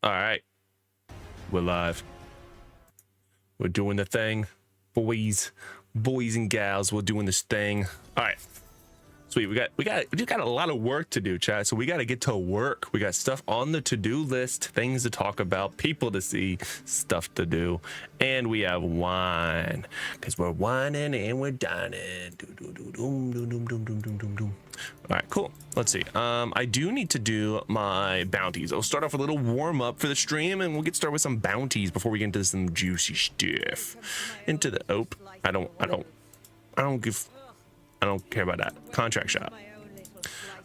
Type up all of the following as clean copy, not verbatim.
All right, we're live. We're doing the thing, boys and gals. We're doing this thing. All right, sweet. We just got a lot of work to do, chat. So we got to get to work. We got stuff on the to-do list, things to talk about, people to see, stuff to do, and we have wine because we're whining and we're dining. All right, cool. Let's see. I do need to do my bounties. I'll start off with a little warm up for the stream, and we'll get started with some bounties before we get into some juicy stuff. Into the I don't care about that. Contract shop.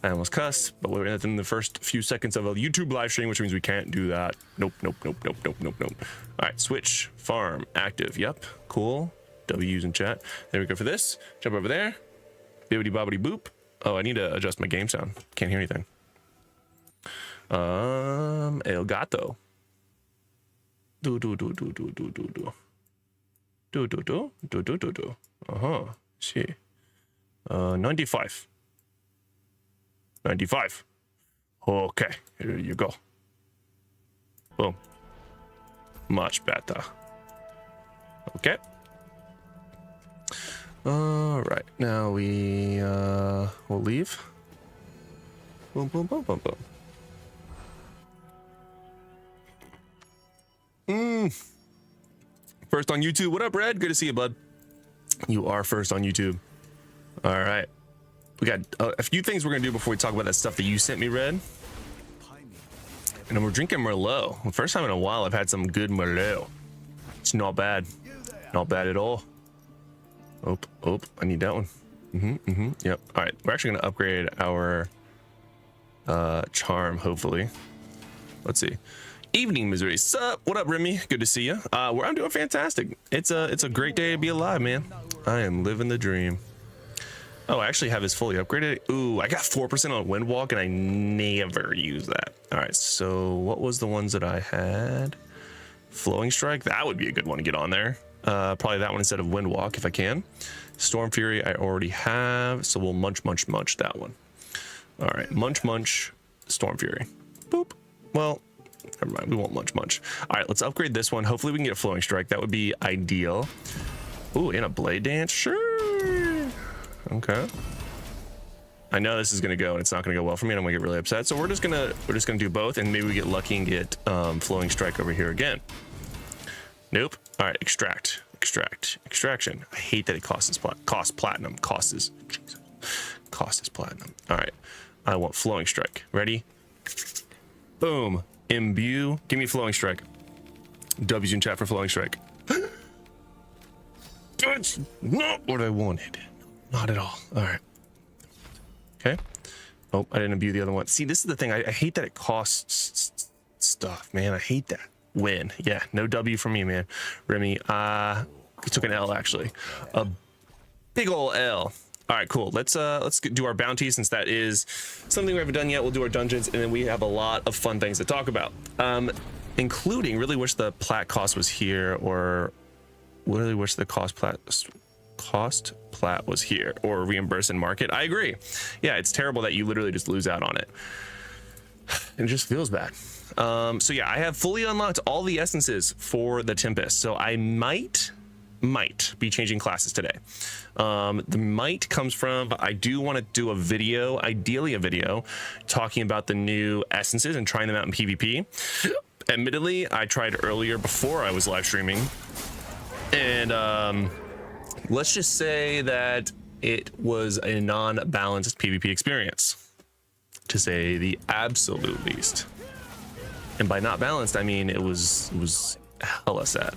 I almost cussed, but we're in the first few seconds of a YouTube live stream, which means we can't do that. Nope. All right, switch, farm, active. Yep, cool. W's in chat. There we go for this. Jump over there. Bibbidi bobbidi boop. Oh, I need to adjust my game sound. Can't hear anything. El gato. Do. See. 95. Okay, here you go. Boom. Much better. Okay. All right, now we'll leave. Boom. First on YouTube. What up, Red? Good to see you, bud. You are first on YouTube. All right. We got a few things we're gonna do before we talk about that stuff that you sent me, Red. And we're drinking Merlot. First time in a while I've had some good Merlot. It's not bad. Not bad at all. Oh, I need that one. Yep. All right, we're actually gonna upgrade our charm, hopefully. Let's see. Evening, Missouri. Sup? What up, Remy? Good to see you. I'm doing fantastic. It's a great day to be alive, man. I am living the dream. Oh, I actually have this fully upgraded. Ooh, I got 4% on Windwalk, and I never use that. All right, so what was the ones that I had? Flowing Strike. That would be a good one to get on there. Probably that one instead of Windwalk if I can. Storm Fury I already have, so we'll munch that one. All right, munch, Storm Fury. Boop. Well, never mind, we won't munch. All right, let's upgrade this one. Hopefully we can get a Flowing Strike. That would be ideal. Ooh, and a Blade Dance. Sure. Okay. I know this is gonna go and it's not gonna go well for me and I'm gonna get really upset. So we're just gonna do both and maybe we get lucky and get Flowing Strike over here again. Nope. All right, extraction. I hate that it costs platinum. Costs platinum. All right, I want Flowing Strike. Ready? Boom. Imbue. Give me Flowing Strike. W's in chat for Flowing Strike. That's not what I wanted. Not at all. All right. Okay. Oh, I didn't imbue the other one. See, this is the thing. I hate that it costs stuff, man. I hate that. Win. Yeah, no W for me, man. Remy, we took an L actually. A big ol' L. All right, cool. Let's do our bounty since that is something we haven't done yet. We'll do our dungeons and then we have a lot of fun things to talk about. Including really wish the plat cost was here or really wish the cost plat was here or reimburse in market. I agree. Yeah, it's terrible that you literally just lose out on it. It just feels bad. So yeah, I have fully unlocked all the essences for the Tempest. So I might be changing classes today. The might comes from, I do want to do a video, ideally a video, talking about the new essences and trying them out in PvP. Admittedly, I tried earlier before I was live streaming. And let's just say that it was a non-balanced PvP experience, to say the absolute least. And by not balanced, I mean it was hella sad.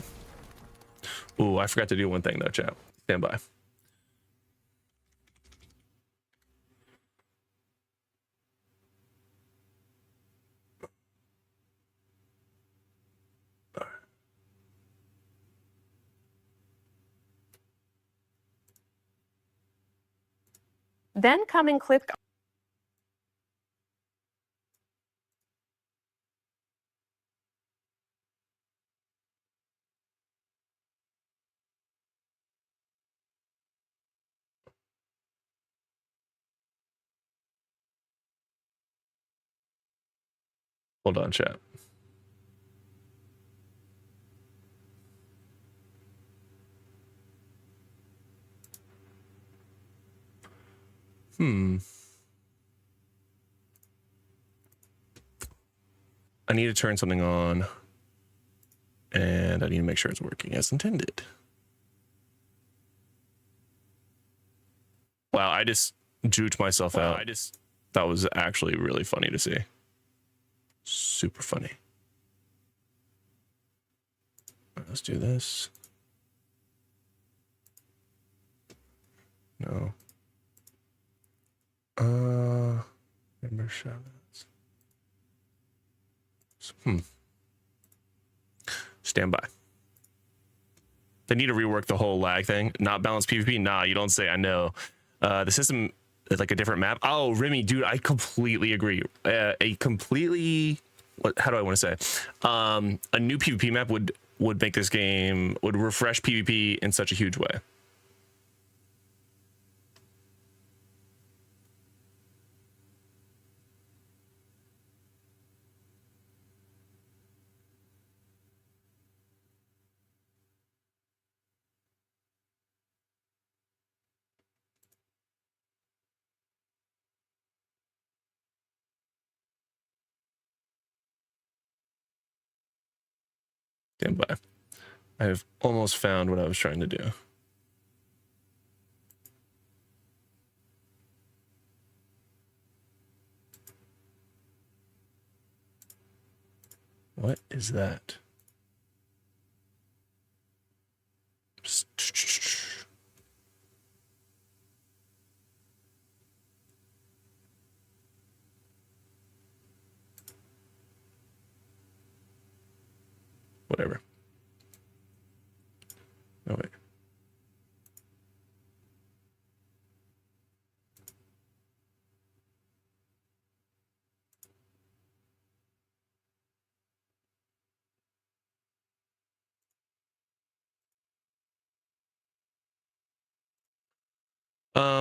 Ooh, I forgot to do one thing though, chat. Stand by. Then come and click. Hold on, chat. I need to turn something on, and I need to make sure it's working as intended. Wow, I just juked myself out. That was actually really funny to see. Super funny. All right, let's do this. No. Member shoutouts. Stand by. They need to rework the whole lag thing. Not balanced PvP? Nah, you don't say. I know. The system is like a different map. Oh, Remy, dude, I completely agree. A completely, how do I want to say? A new PvP map would make this game, would refresh PvP in such a huge way. Stand by. I have almost found what I was trying to do. What is that? Whatever. Oh, wait.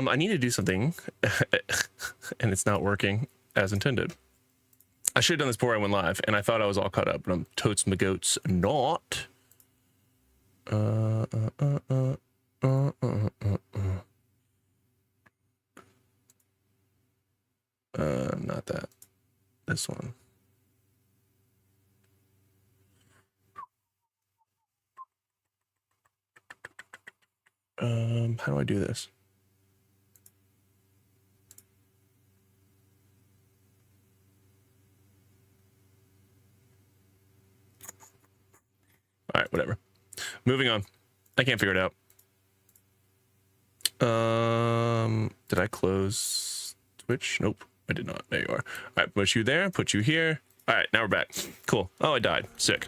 I need to do something, and it's not working as intended. I should have done this before I went live, and I thought I was all caught up, but I'm totes my goats not. Not that. This one. How do I do this? All right, whatever. Moving on. I can't figure it out. Did I close Twitch? Nope, I did not. There you are. All right, put you there, put you here. All right, now we're back. Cool. Oh, I died. Sick.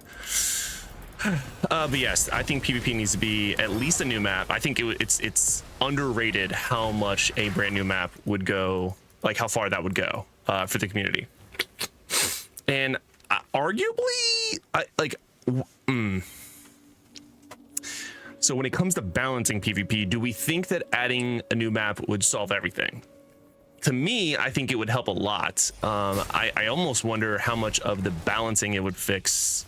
But yes, I think PvP needs to be at least a new map. I think it's underrated how much a brand new map would go, like how far that would go for the community. And arguably, so when it comes to balancing PvP, do we think that adding a new map would solve everything? To me, I think it would help a lot. I almost wonder how much of the balancing it would fix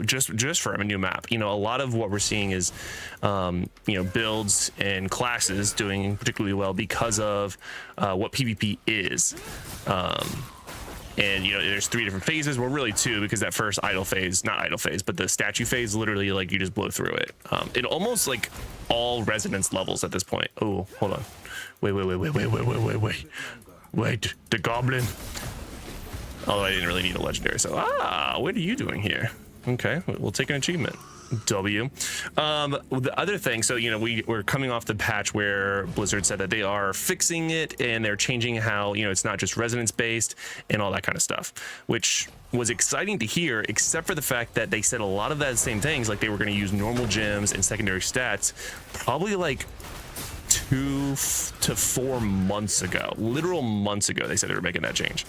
just for a new map. You know, a lot of what we're seeing is, you know, builds and classes doing particularly well because of what PvP is. And, you know, there's 3 different phases. Well, really 2, because that first idle phase, not idle phase, but the statue phase, literally, like, you just blow through it. It almost, like, all resonance levels at this point. Oh, hold on. Wait. Wait, the goblin. Although I didn't really need a legendary, so, what are you doing here? Okay, we'll take an achievement. W. The other thing, so, you know, we're coming off the patch where Blizzard said that they are fixing it and they're changing how, you know, it's not just resonance based and all that kind of stuff, which was exciting to hear, except for the fact that they said a lot of that same things, like they were going to use normal gems and secondary stats probably like 2 to 4 months ago, literal months ago. They said they were making that change.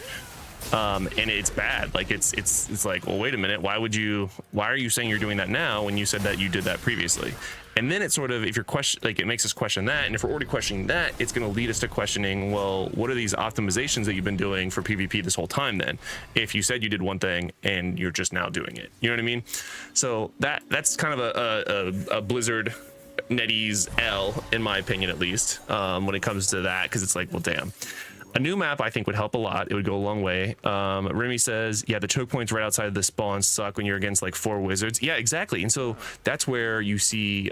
And it's bad. Like it's like, well, wait a minute, why are you saying you're doing that now when you said that you did that previously? And then it's sort of, if you're it makes us question that, and if we're already questioning that, it's going to lead us to questioning, well, what are these optimizations that you've been doing for PvP this whole time then, if you said you did one thing and you're just now doing it? You know what I mean? So that's kind of a Blizzard NetEase L, in my opinion, at least, when it comes to that, because it's like, well, damn. A new map, I think, would help a lot. It would go a long way. Remy says, yeah, the choke points right outside of the spawn suck when you're against like 4 wizards. Yeah, exactly. And so that's where you see,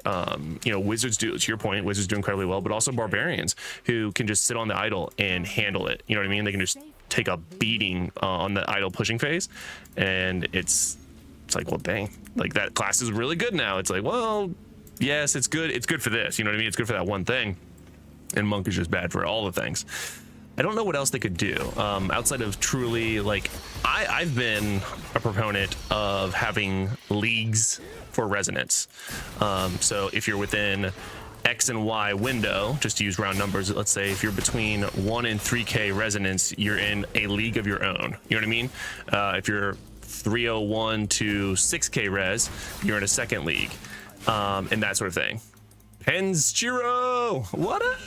you know, wizards do, to your point, wizards do incredibly well, but also barbarians who can just sit on the idol and handle it. You know what I mean? They can just take a beating on the idol pushing phase. And it's like, well, dang, like that class is really good now. It's like, well, yes, it's good. It's good for this. You know what I mean? It's good for that one thing. And monk is just bad for all the things. I don't know what else they could do outside of truly, like, I've been a proponent of having leagues for resonance. So if you're within X and Y window, just to use round numbers, let's say if you're between 1 and 3K resonance, you're in a league of your own. You know what I mean? If you're 301 to 6K res, you're in a second league, and that sort of thing. Hens Chiro, what up?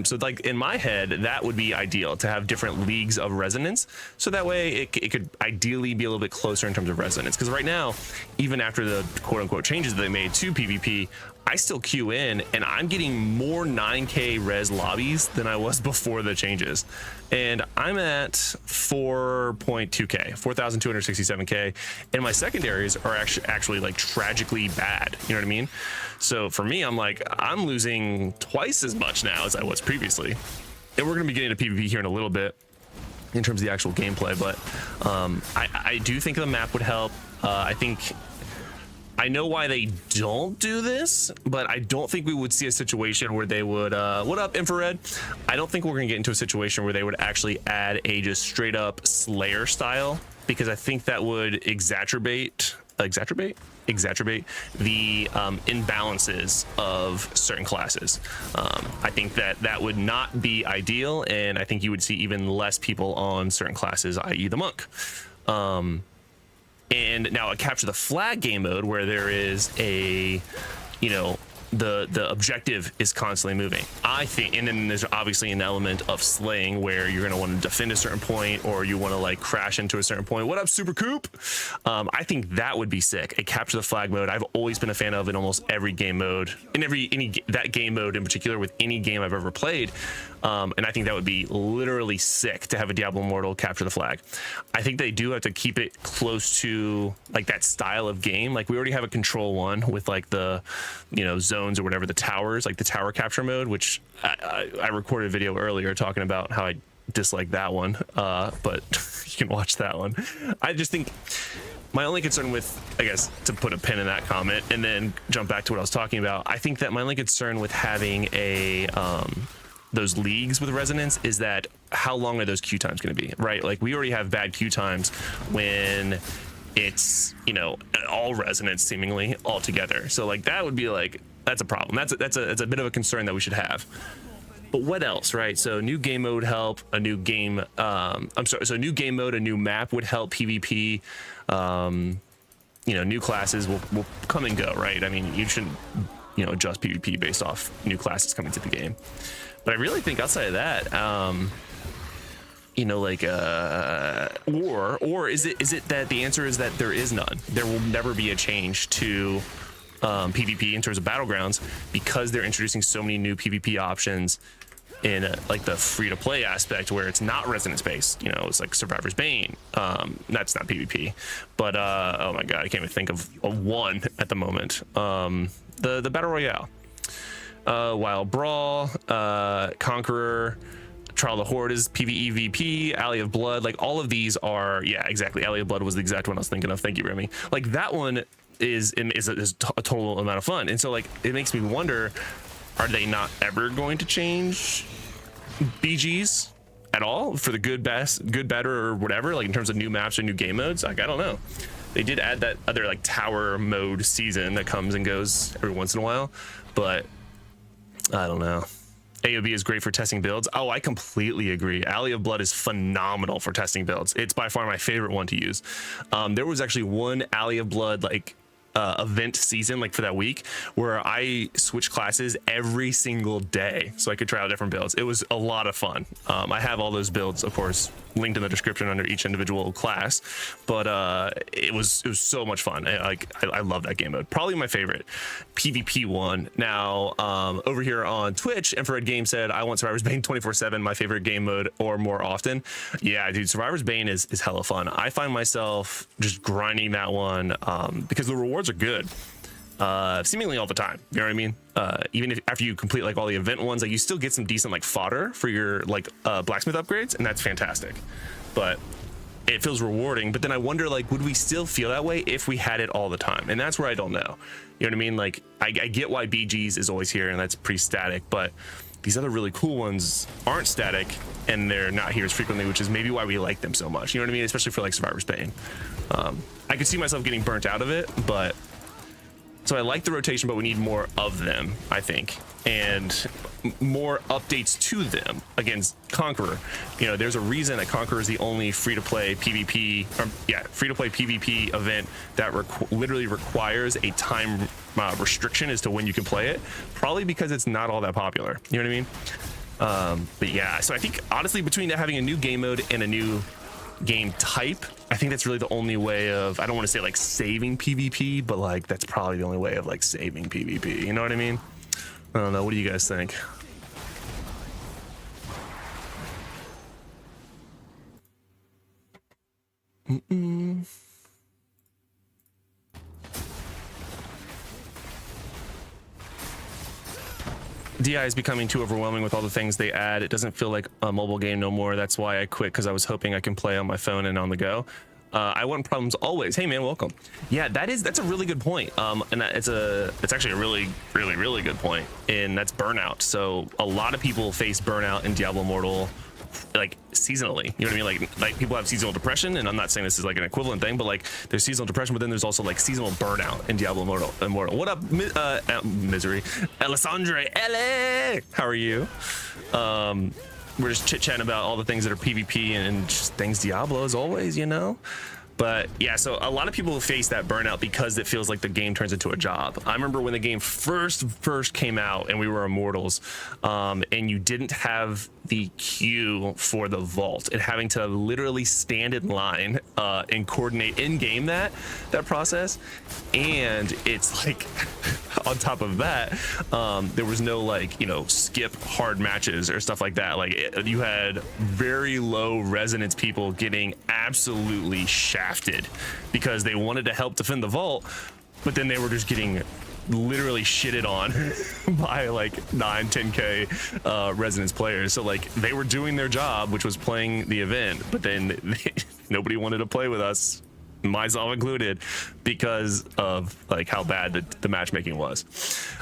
So like in my head, that would be ideal to have different leagues of resonance. So that way it could ideally be a little bit closer in terms of resonance. Because right now, even after the quote unquote changes that they made to PvP, I still queue in and I'm getting more 9K res lobbies than I was before the changes. And I'm at 4.2K, 4,267K. And my secondaries are actually like tragically bad. You know what I mean? So for me, I'm like, I'm losing twice as much now as I was previously. And we're going to be getting to PvP here in a little bit in terms of the actual gameplay. But I do think the map would help. I know why they don't do this, but I don't think we would see a situation where they would, what up, Infrared? I don't think we're gonna get into a situation where they would actually add a just straight up Slayer style, because I think that would exacerbate the imbalances of certain classes. I think that would not be ideal, and I think you would see even less people on certain classes, i.e. the monk. And now a capture the flag game mode where there is a, you know, the objective is constantly moving, I think. And then there's obviously an element of slaying where you're going to want to defend a certain point, or you want to like crash into a certain point. What up, Super Coop? I think that would be sick. A capture the flag mode, I've always been a fan of in almost every game mode, in that game mode in particular with any game I've ever played. And I think that would be literally sick to have a Diablo Immortal capture the flag. I think they do have to keep it close to like that style of game. Like we already have a Control 1 with like the, you know, zones or whatever, the towers, like the tower capture mode, which I recorded a video earlier talking about how I dislike that one. But you can watch that one. I just think my only concern with, I guess, to put a pin in that comment and then jump back to what I was talking about, I think that my only concern with having a, those leagues with resonance is that how long are those queue times going to be, right? Like we already have bad queue times when it's, you know, all resonance seemingly all together. So like that would be like, that's a problem. That's a bit of a concern that we should have. But what else, right? So new game mode help, a new game, so new game mode, a new map would help PvP. You know, new classes will come and go, right? I mean, you shouldn't, you know, adjust PvP based off new classes coming to the game. But I really think outside of that, you know, like, or is it that the answer is that there is none? There will never be a change to PvP in terms of battlegrounds because they're introducing so many new PvP options in like the free-to-play aspect where it's not resonance based. You know, it's like Survivor's Bane. That's not PvP, but oh my god, I can't even think of a one at the moment. The Battle Royale. Wild Brawl, Conqueror, Trial of the Horde is PvE VP, Alley of Blood, like all of these are, yeah, exactly. Alley of Blood was the exact one I was thinking of. Thank you, Remy. Like that one is a total amount of fun. And so like, it makes me wonder, are they not ever going to change BGs at all for the good, better, or whatever, like in terms of new maps or new game modes? Like, I don't know. They did add that other like tower mode season that comes and goes every once in a while, but I don't know. AOB is great for testing builds. Oh, I completely agree. Alley of Blood is phenomenal for testing builds. It's by far my favorite one to use. There was actually one Alley of Blood like event season, like for that week, where I switched classes every single day so I could try out different builds. It was a lot of fun. I have all those builds, of course, linked in the description under each individual class, but it was so much fun. I love that game mode. Probably my favorite PvP one. Now over here on Twitch, Infrared Game said, I want Survivor's Bane 24/7, my favorite game mode, or more often. Yeah, dude, Survivor's Bane is hella fun. I find myself just grinding that one because the rewards are good seemingly all the time, you know what I mean? Even if after you complete like all the event ones, like you still get some decent like fodder for your like blacksmith upgrades, and that's fantastic. But it feels rewarding. But then I wonder, like, would we still feel that way if we had it all the time? And that's where I don't know, you know what I mean? Like I get why BG's is always here and that's pretty static, but these other really cool ones aren't static and they're not here as frequently, which is maybe why we like them so much, you know what I mean? Especially for like Survivor's Bane. I could see myself getting burnt out of it, but so I like the rotation, but we need more of them, I think, and more updates to them against Conqueror. You know, there's a reason that Conqueror is the only free-to-play PvP, free-to-play PvP event that literally requires a time restriction as to when you can play it. Probably because it's not all that popular. You know what I mean? But yeah, so I think honestly, between having a new game mode and a new game type, I think that's really the only way of, I don't want to say like saving PvP, but like that's probably the only way of like saving PvP, you know what I mean? I don't know, what do you guys think? DI is becoming too overwhelming with all the things they add. It doesn't feel like a mobile game no more. That's why I quit, because I was hoping I can play on my phone and on the go. I want problems always. Hey man, welcome. Yeah, that's a really good point. And it's actually a really good point, and that's burnout. So a lot of people face burnout in Diablo Immortal, like seasonally, you know what I mean? Like people have seasonal depression, and I'm not saying this is like an equivalent thing, but like there's seasonal depression, but then there's also like seasonal burnout in Diablo Immortal. What up, Misery? Alessandre, LA, how are you? We're just chit-chatting about all the things that are PvP and just things Diablo as always, you know? But yeah, so a lot of people face that burnout because it feels like the game turns into a job. I remember when the game first came out and we were Immortals, and you didn't have the queue for the vault and having to literally stand in line and coordinate in-game that process. And it's like on top of that, there was no like, you know, skip hard matches or stuff like that. Like you had very low resonance people getting absolutely shafted because they wanted to help defend the vault, but then they were just getting literally shitted on by like 9-10k resonance players. So like they were doing their job, which was playing the event, but then nobody wanted to play with us, myself included, because of like how bad the matchmaking was.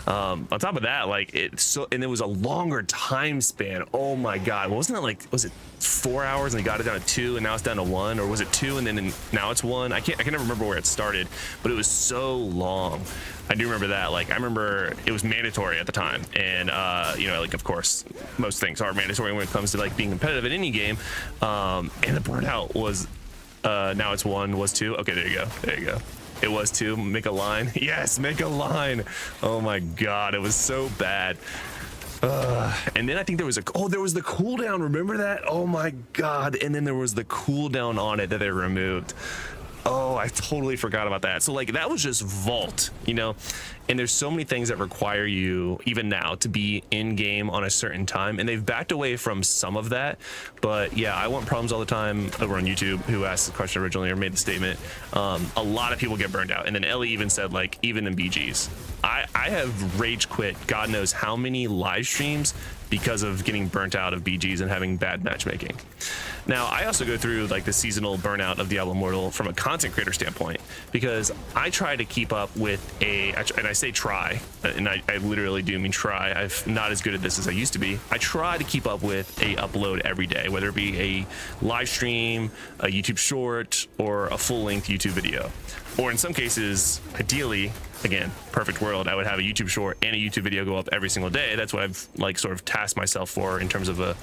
On top of that, like and it was a longer time span. Oh my god, wasn't it like, was it 4 hours and they got it down to 2 and now it's down to 1, or was it 2 and then now it's 1? I can never remember where it started, but it was so long. I do remember that. Like I remember it was mandatory at the time, and you know, like of course most things are mandatory when it comes to like being competitive in any game, and the burnout was now it's 1, was 2. Okay, there you go. It was 2. Make a line. Yes, make a line. Oh my god, it was so bad. And then I think there was the cooldown. Remember that? Oh my god. And then there was the cooldown on it that they removed. Oh, I totally forgot about that. So like that was just vault, you know? And there's so many things that require you even now to be in game on a certain time, and they've backed away from some of that. But yeah, I want problems all the time over on YouTube, who asked the question originally or made the statement. A lot of people get burned out, and then Ellie even said like even in BGs. I have rage quit God knows how many live streams because of getting burnt out of BGs and having bad matchmaking. Now, I also go through like the seasonal burnout of Diablo Immortal from a content creator standpoint, because I try to keep up with and I say try, and I literally do mean try. I'm not as good at this as I used to be. I try to keep up with a upload every day, whether it be a live stream, a YouTube short, or a full-length YouTube video. Or in some cases, ideally, again, perfect world, I would have a YouTube short and a YouTube video go up every single day. That's what I've like sort of tasked myself for in terms of a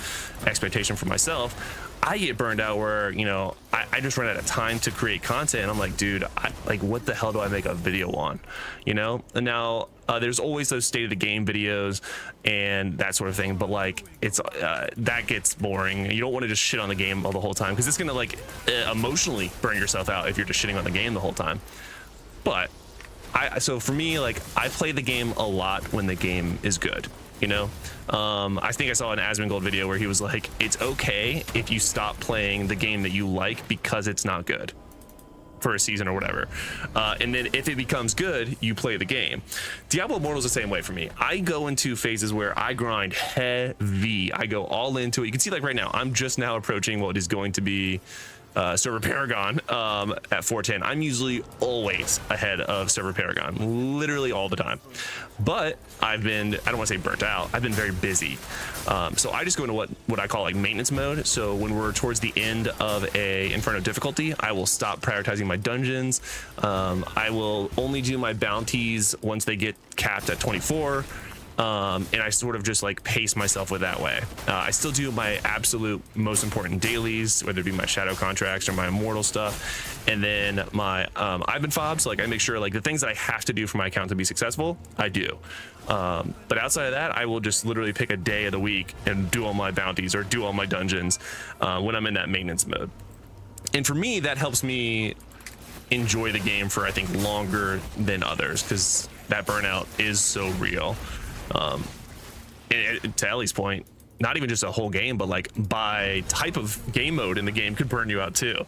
expectation for myself. I get burned out where, you know, I just run out of time to create content, and I'm like, dude, like, what the hell do I make a video on, you know? And now there's always those state of the game videos and that sort of thing, but like, it's that gets boring. You don't want to just shit on the game all the whole time, because it's gonna like emotionally burn yourself out if you're just shitting on the game the whole time. But so for me, like, I play the game a lot when the game is good, you know? I think I saw an Asmongold video where he was like, it's okay if you stop playing the game that you like because it's not good for a season or whatever, and then if it becomes good, you play the game. Diablo Immortal is the same way for me. I go into phases where I grind heavy. I go all into it. You can see, like, right now I'm just now approaching what is going to be server Paragon at 410. I'm usually always ahead of server Paragon, literally all the time. But I've been, I don't want to say burnt out, I've been very busy. So I just go into what I call like maintenance mode. So when we're towards the end of a Inferno difficulty, I will stop prioritizing my dungeons. I will only do my bounties once they get capped at 24. And I sort of just like pace myself with that way. I still do my absolute most important dailies, whether it be my shadow contracts or my immortal stuff, and then my Ivan fobs. Like, I make sure like the things that I have to do for my account to be successful, I do. But outside of that, I will just literally pick a day of the week and do all my bounties or do all my dungeons when I'm in that maintenance mode. And for me, that helps me enjoy the game for, I think, longer than others, because that burnout is so real. To Ellie's point, not even just a whole game, but like by type of game mode in the game could burn you out too.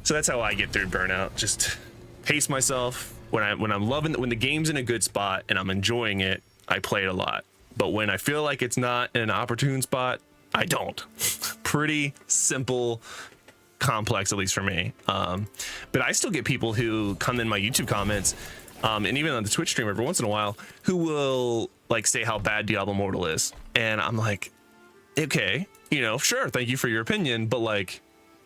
So that's how I get through burnout. Just pace myself. When I'm loving, when the game's in a good spot and I'm enjoying it, I play it a lot. But when I feel like it's not in an opportune spot, I don't. Pretty simple, complex, at least for me. But I still get people who come in my YouTube comments, and even on the Twitch stream every once in a while, who will like say how bad Diablo Immortal is. And I'm like, okay, you know, sure, thank you for your opinion, but like,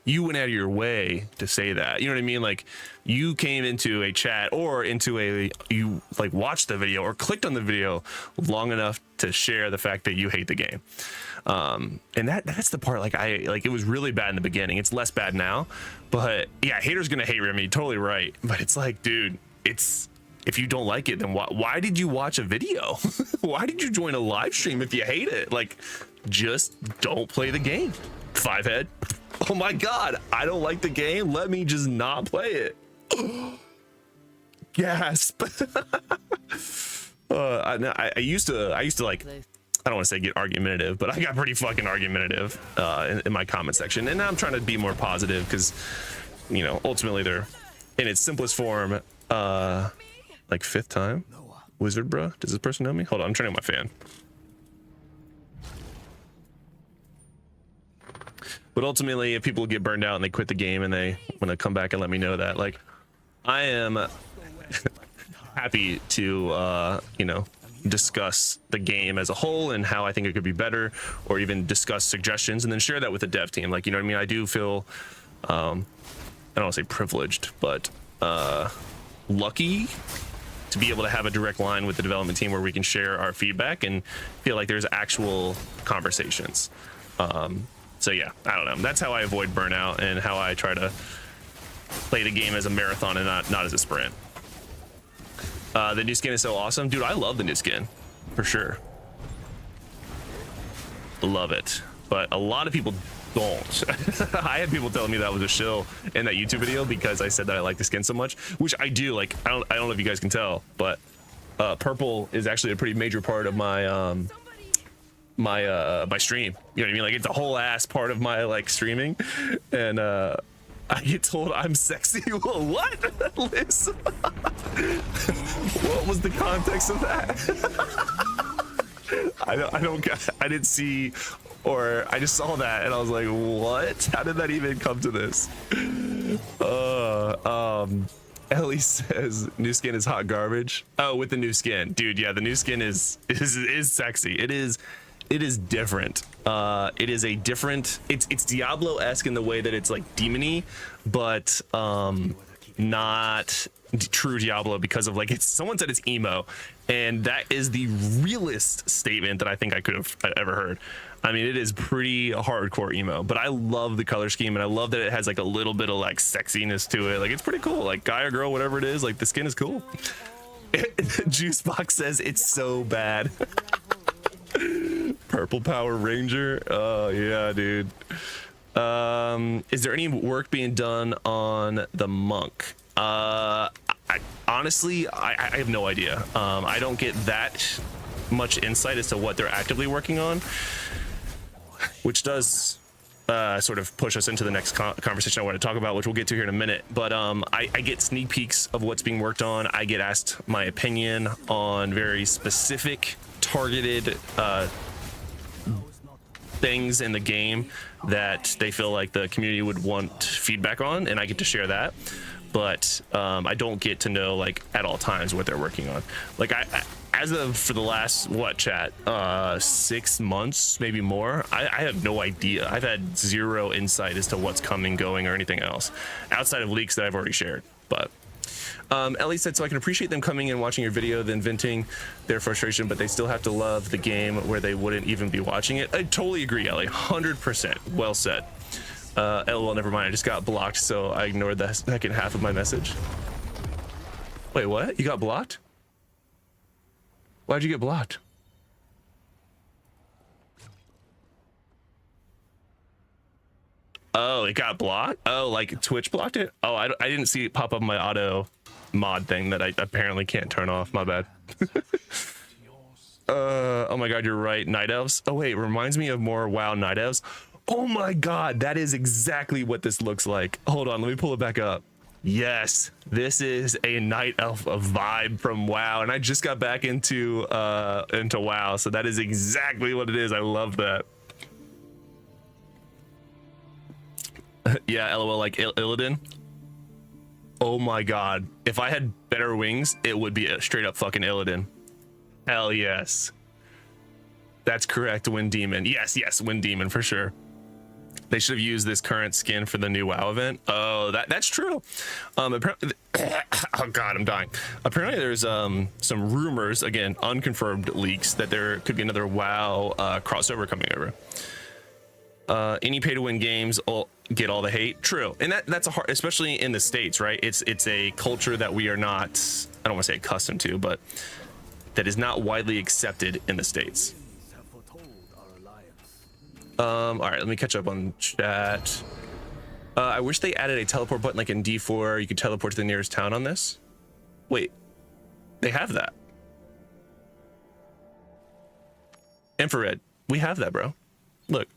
you went out of your way to say that. You know what I mean? Like, you came into a chat or into you like watched the video or clicked on the video long enough to share the fact that you hate the game. And that's the part, like, it was really bad in the beginning. It's less bad now, but yeah, haters gonna hate me, totally right. But it's like, dude, if you don't like it, then why did you watch a video? Why did you join a live stream if you hate it? Like, just don't play the game. Fivehead. Oh my God, I don't like the game. Let me just not play it. Gasp. I used to like, I don't want to say get argumentative, but I got pretty fucking argumentative in my comment section. And now I'm trying to be more positive because, you know, ultimately they're in its simplest form. Like, fifth time? Wizard bruh? Does this person know me? Hold on, I'm turning on my fan. But ultimately, if people get burned out and they quit the game and they want to come back and let me know that, like, I am happy to, you know, discuss the game as a whole and how I think it could be better, or even discuss suggestions and then share that with the dev team. Like, you know what I mean? I do feel, I don't want to say privileged, but lucky to be able to have a direct line with the development team where we can share our feedback and feel like there's actual conversations. So yeah, I don't know. That's how I avoid burnout and how I try to play the game as a marathon and not as a sprint. The new skin is so awesome. Dude, I love the new skin, for sure. Love it. But a lot of people don't. I had people telling me that was a shill in that YouTube video because I said that I like the skin so much, which I do. Like, I don't know if you guys can tell, but purple is actually a pretty major part of my my stream. You know what I mean? Like, it's a whole ass part of my like streaming, and I get told I'm sexy. What? Liz? What was the context of that? I didn't see, or I just saw that and I was like, what? How did that even come to this? Ellie says new skin is hot garbage. Oh, with the new skin, dude. Yeah, the new skin is sexy. It is different. It is a different, it's Diablo-esque in the way that it's like demony, but not true Diablo because of like, it's someone said it's emo, and that is the realest statement that I think I could have ever heard. I mean, it is pretty hardcore emo, but I love the color scheme, and I love that it has like a little bit of like sexiness to it. Like, it's pretty cool. Like, guy or girl, whatever it is, like the skin is cool. Juicebox says it's so bad. Purple Power Ranger. Oh yeah, dude. Is there any work being done on the monk? Honestly, I have no idea. I don't get that much insight as to what they're actively working on, which does sort of push us into the next conversation I want to talk about, which we'll get to here in a minute. But I get sneak peeks of what's being worked on. I get asked my opinion on very specific, targeted things in the game that they feel like the community would want feedback on, and I get to share that. But I don't get to know like at all times what they're working on. Like as of for the last 6 months, maybe more, I have no idea. I've had zero insight as to what's coming, going, or anything else outside of leaks that I've already shared. But Ellie said, so I can appreciate them coming and watching your video, then venting their frustration, but they still have to love the game where they wouldn't even be watching it. I totally agree, Ellie. 100%. Well said. LOL, never mind. I just got blocked, so I ignored the second half of my message. Wait, what? You got blocked? Why'd you get blocked? Oh, it got blocked? Oh, like Twitch blocked it? Oh, I didn't see it pop up my auto mod thing that I apparently can't turn off. My bad. Oh my god, you're right. Night elves. Oh wait, reminds me of more WoW night elves. Oh my god, that is exactly what this looks like. Hold on, let me pull it back up. Yes, this is a night elf vibe from WoW, and I just got back into WoW, so that is exactly what it is. I love that. Yeah, LOL, like Illidan. Oh my god, if I had better wings, it would be a straight up fucking Illidan. Hell yes. That's correct, Wind Demon. Yes, Wind Demon for sure. They should have used this current skin for the new WoW event. Oh, that's true. Apparently, oh god, I'm dying. Apparently there's some rumors, again, unconfirmed leaks, that there could be another WoW crossover coming over. Any pay-to-win games get all the hate. True, and that's a hard, especially in the States, right? It's a culture that we are not, I don't want to say accustomed to, but that is not widely accepted in the States. All right, let me catch up on chat. I wish they added a teleport button like in D4. You could teleport to the nearest town on this. Wait, they have that. Infrared, we have that, bro. Look,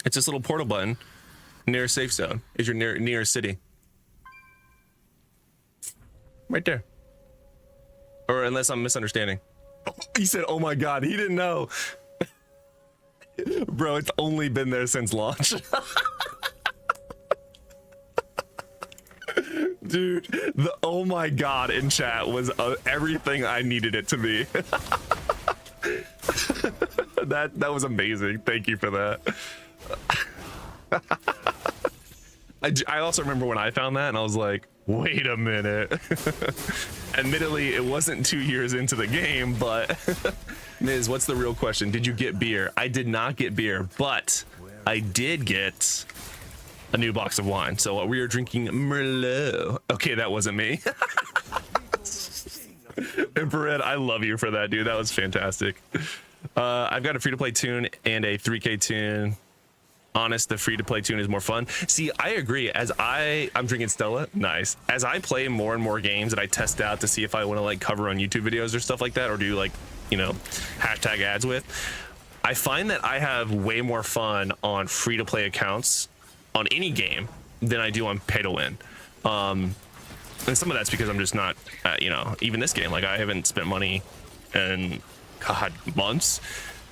it's this little portal button. Near safe zone is your nearest city. Right there. Or unless I'm misunderstanding. He said, oh my god, he didn't know. Bro, it's only been there since launch. Dude, the oh my god in chat was everything I needed it to be. That was amazing. Thank you for that. I also remember when I found that and I was like, wait a minute. Admittedly, it wasn't 2 years into the game, but Miz, what's the real question? Did you get beer? I did not get beer, but I did get a new box of wine. So we are drinking Merlot. Okay, that wasn't me. Infrared, I love you for that, dude. That was fantastic. I've got a free-to-play tune and a 3K tune. Honest, the free-to-play tune is more fun. See, I agree. As I'm drinking Stella. Nice. As I play more and more games that I test out to see if I want to like cover on YouTube videos or stuff like that, or do like, you know, hashtag ads with, I find that I have way more fun on free-to-play accounts on any game than I do on pay-to-win. And some of that's because I'm just not, you know, even this game, like I haven't spent money in, God, months.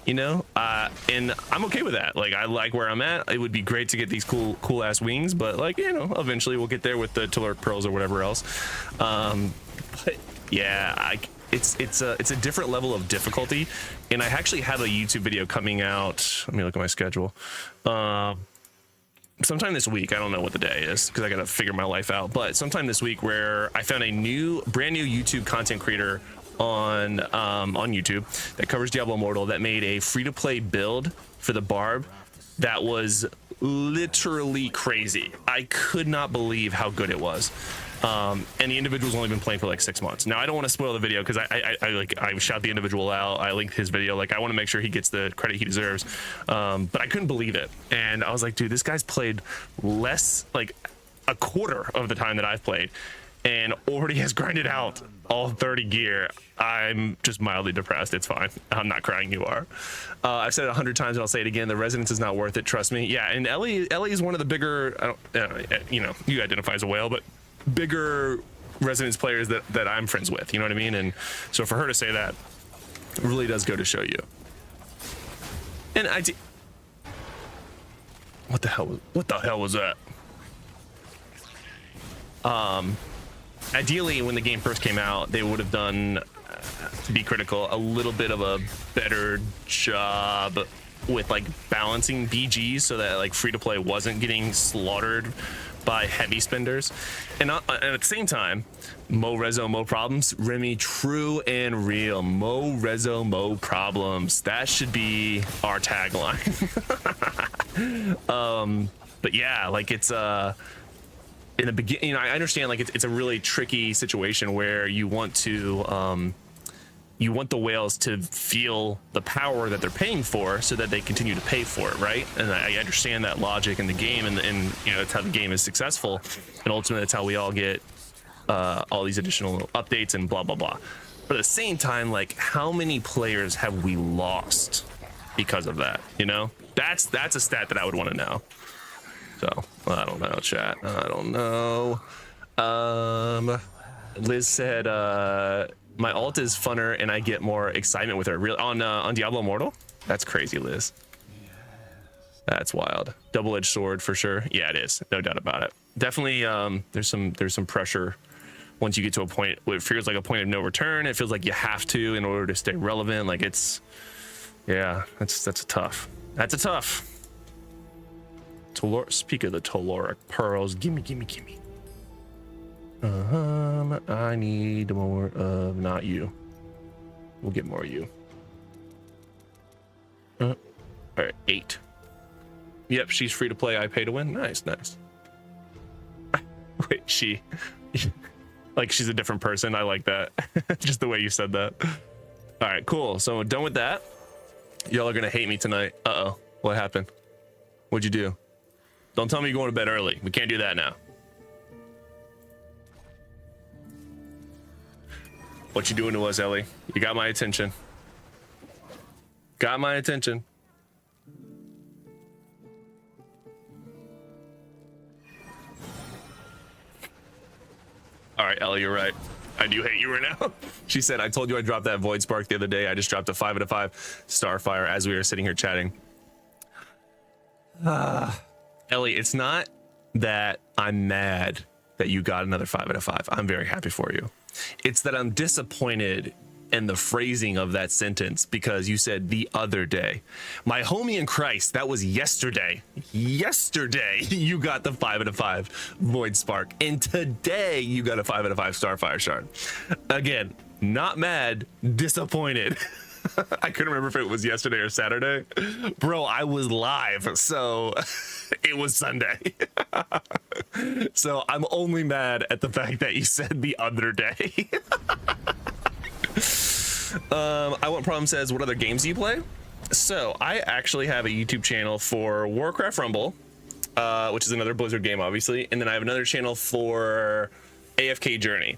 You know, and I'm okay with that. Like, I like where I'm at. It would be great to get these cool ass wings, but like, you know, eventually we'll get there with the Tiller pearls or whatever else. But yeah, it's a different level of difficulty, and I actually have a YouTube video coming out. Let me look at my schedule. sometime this week, I don't know what the day is because I got to figure my life out, but sometime this week where I found a brand new YouTube content creator on YouTube that covers Diablo Immortal that made a free-to-play build for the Barb that was literally crazy. I could not believe how good it was. And the individual's only been playing for like 6 months. Now I don't want to spoil the video because I shout the individual out. I linked his video. Like I want to make sure he gets the credit he deserves. But I couldn't believe it. And I was like, dude, this guy's played less, like a quarter of the time that I've played, and already has grinded out all 30 gear. I'm just mildly depressed. It's fine. I'm not crying. You are. I've said it 100 times and I'll say it again. The Resonance is not worth it. Trust me. Yeah. And Ellie is one of the bigger, you know, you identify as a whale, but bigger Resonance players that I'm friends with, you know what I mean? And so for her to say that really does go to show you. And what the hell was that? Ideally, when the game first came out, they would have done, to be critical, a little bit of a better job with like balancing BGs so that like free to play wasn't getting slaughtered by heavy spenders. And at the same time, mo rezo mo problems. Remy, true and real. Mo rezo mo problems. That should be our tagline. But yeah, like it's in the beginning, you know, I understand like it's a really tricky situation where you want to you want the whales to feel the power that they're paying for so that they continue to pay for it, right? And I understand that logic in the game, and you know, that's how the game is successful, and ultimately that's how we all get all these additional updates and blah blah blah. But at the same time, like, how many players have we lost because of that? You know, that's a stat that I would want to know. So I don't know, chat. I don't know. Liz said my ult is funner and I get more excitement with her. Real on Diablo Immortal? That's crazy, Liz. That's wild. Double-edged sword for sure. Yeah, it is. No doubt about it. Definitely there's some pressure once you get to a point where it feels like a point of no return. It feels like you have to in order to stay relevant. Like it's, yeah, that's a tough. That's a tough. Speak of the Toloric pearls. Gimme. I need more of not you. We'll get more of you. All right, 8. Yep, she's free to play. I pay to win. Nice. Wait, she like she's a different person. I like that. Just the way you said that. All right, cool. So we're done with that. Y'all are gonna hate me tonight. Uh-oh. What happened? What'd you do? Don't tell me you're going to bed early. We can't do that now. What you doing to us, Ellie? You got my attention. Got my attention. All right, Ellie, you're right. I do hate you right now. She said, I told you I dropped that Void Spark the other day. I just dropped a 5 out of 5 Starfire as we were sitting here chatting. Ellie, it's not that I'm mad that you got another 5 out of 5. I'm very happy for you. It's that I'm disappointed in the phrasing of that sentence because you said the other day. My homie in Christ, that was yesterday. Yesterday, you got the 5 out of 5 Void Spark. And today, you got a 5 out of 5 Starfire Shard. Again, not mad, disappointed. I couldn't remember if it was yesterday or Saturday. Bro, I was live, so it was Sunday. So I'm only mad at the fact that you said the other day. I Want Problem says, what other games do you play? So I actually have a YouTube channel for Warcraft Rumble, which is another Blizzard game, obviously. And then I have another channel for AFK Journey.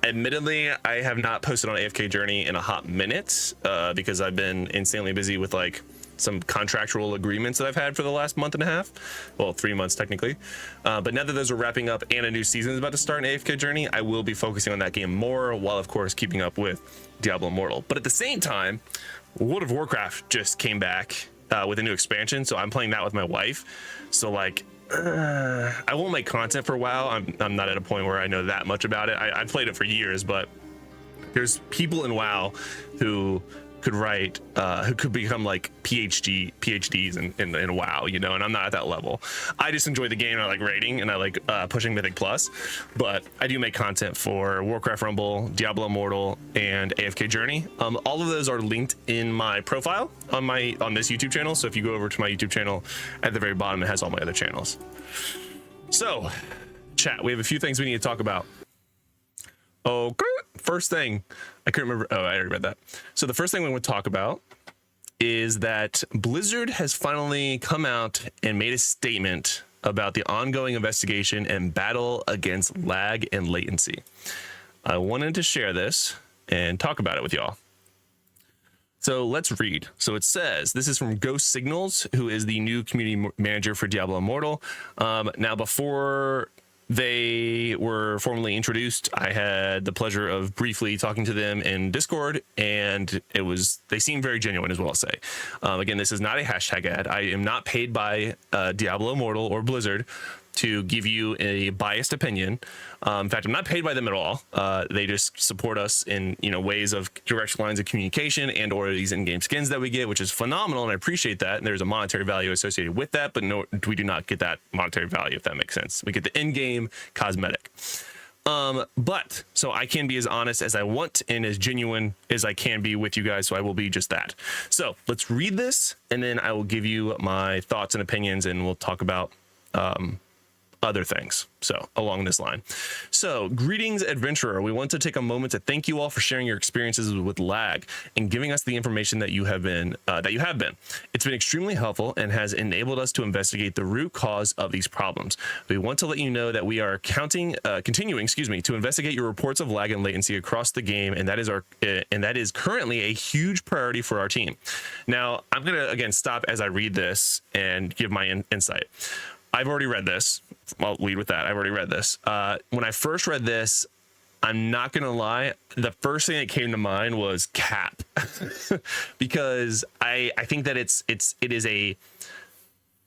Admittedly, I have not posted on AFK Journey in a hot minute because I've been insanely busy with like some contractual agreements that I've had for the last month and a half. Well, 3 months technically. But now that those are wrapping up and a new season is about to start in AFK Journey, I will be focusing on that game more while, of course, keeping up with Diablo Immortal. But at the same time, World of Warcraft just came back with a new expansion, so I'm playing that with my wife. So like, I won't make content for a while. I'm not at a point where I know that much about it. I've played it for years, but there's people in WoW who could write, who could become like PhDs in WoW, you know, and I'm not at that level. I just enjoy the game, and I like raiding, and I like pushing Mythic Plus, but I do make content for Warcraft Rumble, Diablo Immortal, and AFK Journey. All of those are linked in my profile on this YouTube channel. So if you go over to my YouTube channel, at the very bottom, it has all my other channels. So, chat, we have a few things we need to talk about. Okay, first thing, I couldn't remember. Oh, I already read that. So the first thing we want to talk about is that Blizzard has finally come out and made a statement about the ongoing investigation and battle against lag and latency. I wanted to share this and talk about it with y'all. So let's read. So it says, this is from Ghost Signals, who is the new community manager for Diablo Immortal. Now, before they were formally introduced, I had the pleasure of briefly talking to them in Discord, and they seemed very genuine, as well, I'll say. Again, this is not a hashtag ad. I am not paid by Diablo Immortal or Blizzard to give you a biased opinion. In fact, I'm not paid by them at all. They just support us in ways of direct lines of communication and or these in-game skins that we get, which is phenomenal, and I appreciate that. And there's a monetary value associated with that, but no, we do not get that monetary value, if that makes sense. We get the in-game cosmetic. But so I can be as honest as I want and as genuine as I can be with you guys, so I will be just that. So let's read this, and then I will give you my thoughts and opinions, and we'll talk about other things, so along this line. So, greetings, adventurer. We want to take a moment to thank you all for sharing your experiences with lag and giving us the information that you have been. It's been extremely helpful and has enabled us to investigate the root cause of these problems. We want to let you know that we are continuing to investigate your reports of lag and latency across the game, and that is currently a huge priority for our team. Now, I'm gonna again stop as I read this and give my insight. I've already read this. I'll lead with that. I've already read this. When I first read this, I'm not going to lie, the first thing that came to mind was cap. Because I think that it is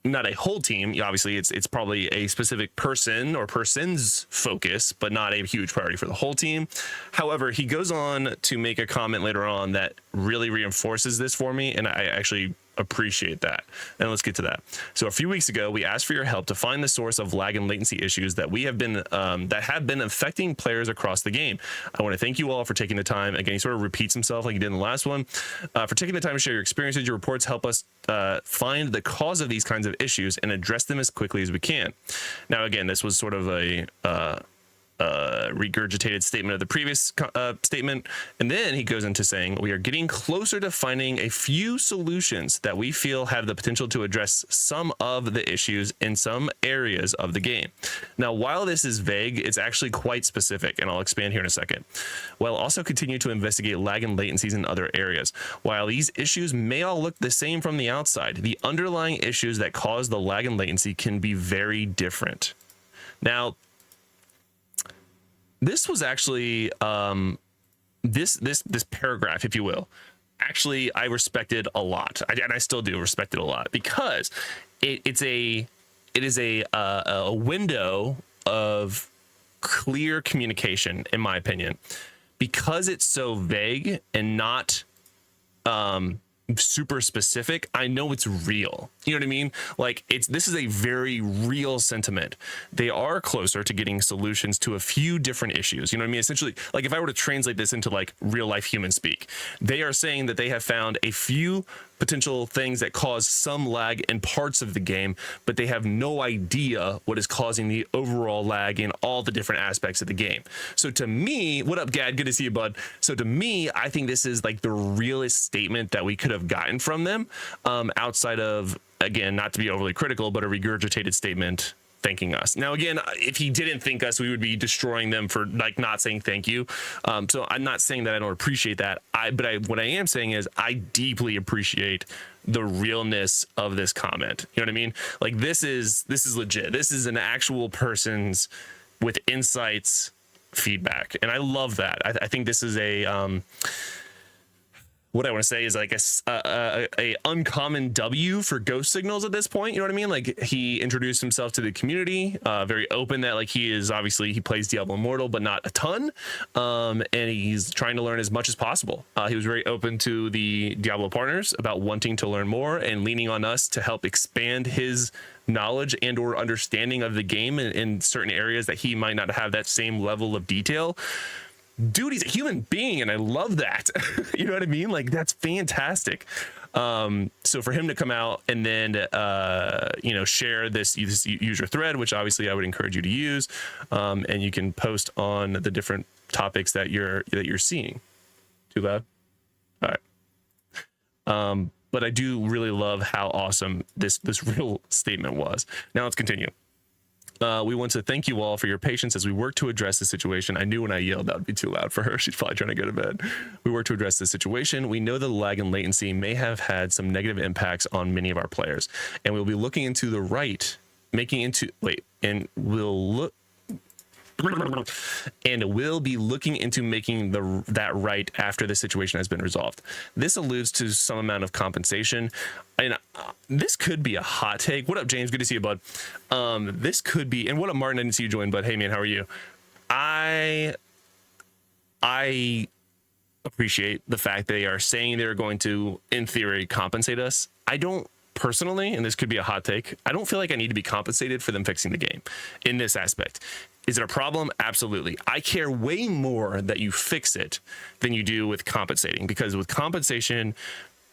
not a whole team. Obviously, it's probably a specific person or persons focus, but not a huge priority for the whole team. However, he goes on to make a comment later on that really reinforces this for me, and I actually appreciate that. And let's get to that. So a few weeks ago, we asked for your help to find the source of lag and latency issues that have been affecting players across the game. I want to thank you all for taking the time. Again, he sort of repeats himself like he did in the last one. For taking the time to share your experiences. Your reports help us find the cause of these kinds of issues and address them as quickly as we can. Now, again, this was sort of a regurgitated statement of the previous statement, and then he goes into saying we are getting closer to finding a few solutions that we feel have the potential to address some of the issues in some areas of the game. Now, while this is vague, it's actually quite specific, and I'll expand here in a second. We'll also continue to investigate lag and latencies in other areas. While these issues may all look the same from the outside, the underlying issues that cause the lag and latency can be very different. Now, this was actually this paragraph, if you will, actually I respected a lot, and I still do respect it a lot, because it is a window of clear communication, in my opinion, because it's so vague and not super specific. I know it's real. You know what I mean? Like, this is a very real sentiment. They are closer to getting solutions to a few different issues. You know what I mean? Essentially, like if I were to translate this into like real life human speak, they are saying that they have found a few potential things that cause some lag in parts of the game, but they have no idea what is causing the overall lag in all the different aspects of the game. So to me, what up, Gad? Good to see you, bud. So to me, I think this is like the realest statement that we could have gotten from them, outside of, again, not to be overly critical, but a regurgitated statement thanking us. Now, again, if he didn't thank us, we would be destroying them for like not saying thank you. So I'm not saying that I don't appreciate that. What I am saying is I deeply appreciate the realness of this comment. You know what I mean? Like this is legit. This is an actual person's with insights feedback, and I love that. I think this is a what I want to say is like a uncommon W for Ghost Signals at this point. You know what I mean? Like he introduced himself to the community, very open that like he plays Diablo Immortal, but not a ton. And he's trying to learn as much as possible. He was very open to the Diablo partners about wanting to learn more and leaning on us to help expand his knowledge and or understanding of the game in certain areas that he might not have that same level of detail. Dude, he's a human being, and I love that. You know what I mean? Like, that's fantastic. So for him to come out and then share this user thread, which obviously I would encourage you to use, and you can post on the different topics that you're seeing. Too loud? All right. But I do really love how awesome this real statement was. Now let's continue. We want to thank you all for your patience as we work to address the situation. I knew when I yelled that would be too loud for her. She's probably trying to go to bed. We work to address the situation. We know the lag and latency may have had some negative impacts on many of our players, and we'll be looking into the right, we'll be looking into making that right after the situation has been resolved. This alludes to some amount of compensation, and this could be a hot take. What up, James? Good to see you, bud. This could be, and what up, Martin? I didn't see you join, but hey, man, how are you? I appreciate the fact they are saying they're going to, in theory, compensate us. I don't personally, and this could be a hot take, I don't feel like I need to be compensated for them fixing the game in this aspect. Is it a problem? Absolutely. I care way more that you fix it than you do with compensating, because with compensation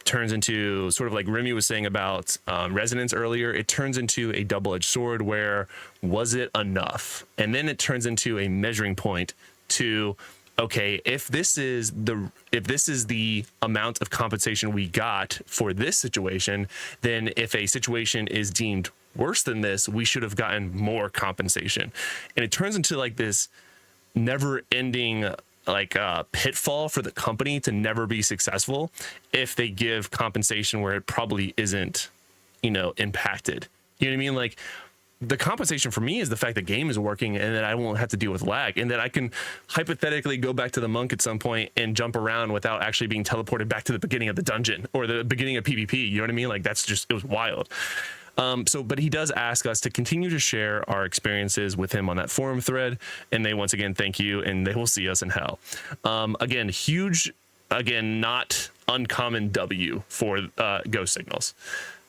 turns into sort of like Remy was saying about resonance earlier, it turns into a double-edged sword where was it enough? And then it turns into a measuring point to, okay, if this is the amount of compensation we got for this situation, then if a situation is deemed worse than this, we should have gotten more compensation. And it turns into like this never-ending pitfall for the company to never be successful if they give compensation where it probably isn't, impacted. You know what I mean? Like, the compensation for me is the fact the game is working and that I won't have to deal with lag, and that I can hypothetically go back to the monk at some point and jump around without actually being teleported back to the beginning of the dungeon or the beginning of PvP. You know what I mean? Like, it was wild. But he does ask us to continue to share our experiences with him on that forum thread. And they once again thank you, and they will see us in hell. Again, huge, not uncommon W for Ghost Signals.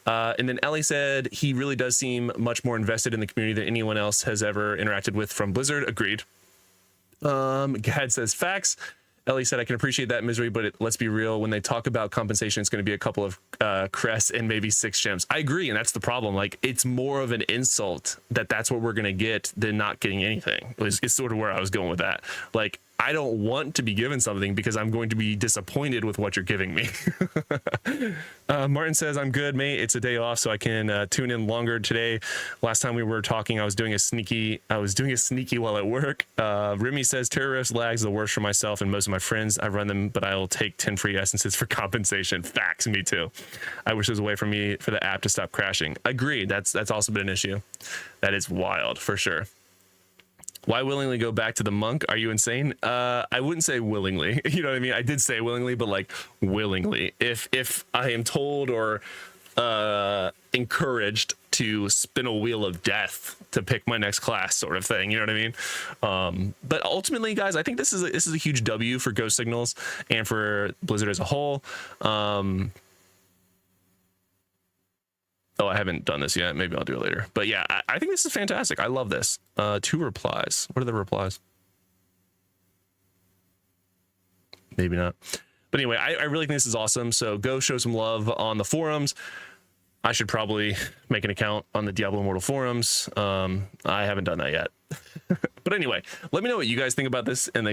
And then Ellie said he really does seem much more invested in the community than anyone else has ever interacted with from Blizzard. Agreed. Gad says facts. Ellie said, I can appreciate that misery, but let's be real. When they talk about compensation, it's going to be a couple of crests and maybe 6 gems. I agree, and that's the problem. Like, it's more of an insult that's what we're going to get than not getting anything. It's sort of where I was going with that. Like, I don't want to be given something because I'm going to be disappointed with what you're giving me. Martin says, I'm good, mate. It's a day off, so I can tune in longer today. Last time we were talking, I was doing a sneaky while at work. Remy says, terrorist lags the worst for myself and most of my friends. I run them, but I'll take 10 free essences for compensation. Facts, me too. I wish there was a way for me for the app to stop crashing. Agreed. That's also been an issue. That is wild for sure. Why willingly go back to the monk? Are you insane? I wouldn't say willingly. You know what I mean? I did say willingly, but like willingly. If I am told or encouraged to spin a wheel of death to pick my next class, sort of thing. You know what I mean? But ultimately, guys, I think this is a huge W for Ghost Signals and for Blizzard as a whole. Oh, I haven't done this yet. Maybe I'll do it later. But yeah, I think this is fantastic. I love this. 2 replies. What are the replies? Maybe not. But anyway, I really think this is awesome. So go show some love on the forums. I should probably make an account on the Diablo Immortal forums. I haven't done that yet. But anyway, let me know what you guys think about this, and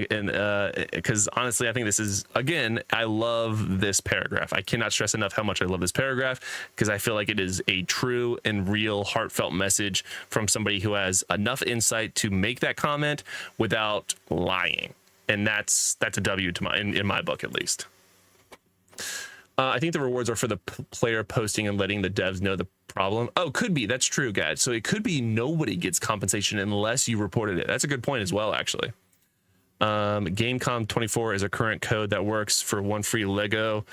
because honestly, I think this is, again, I love this paragraph. I cannot stress enough how much I love this paragraph, because I feel like it is a true and real heartfelt message from somebody who has enough insight to make that comment without lying, and that's a W to in my book, at least. I think the rewards are for the player posting and letting the devs know the problem. Oh, could be. That's true, guys. So it could be nobody gets compensation unless you reported it. That's a good point as well, actually. Gamecom 24 is a current code that works for 1 free Lego,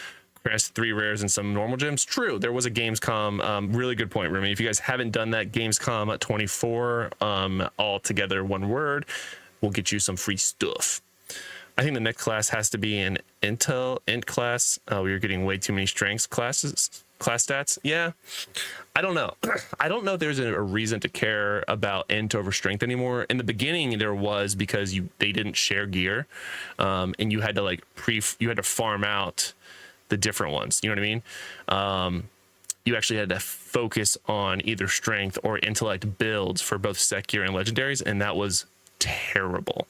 Crest, 3 rares, and some normal gems. True, there was a Gamescom. Really good point, Remy. If you guys haven't done that, Gamescom 24, all together, one word, will get you some free stuff. I think the next class has to be an int class. We are getting way too many strengths class stats. Yeah, I don't know. I don't know if there's a reason to care about int over strength anymore. In the beginning, there was, because they didn't share gear, and you had to you had to farm out the different ones. You know what I mean? You actually had to focus on either strength or intellect builds for both set gear and legendaries, and that was terrible.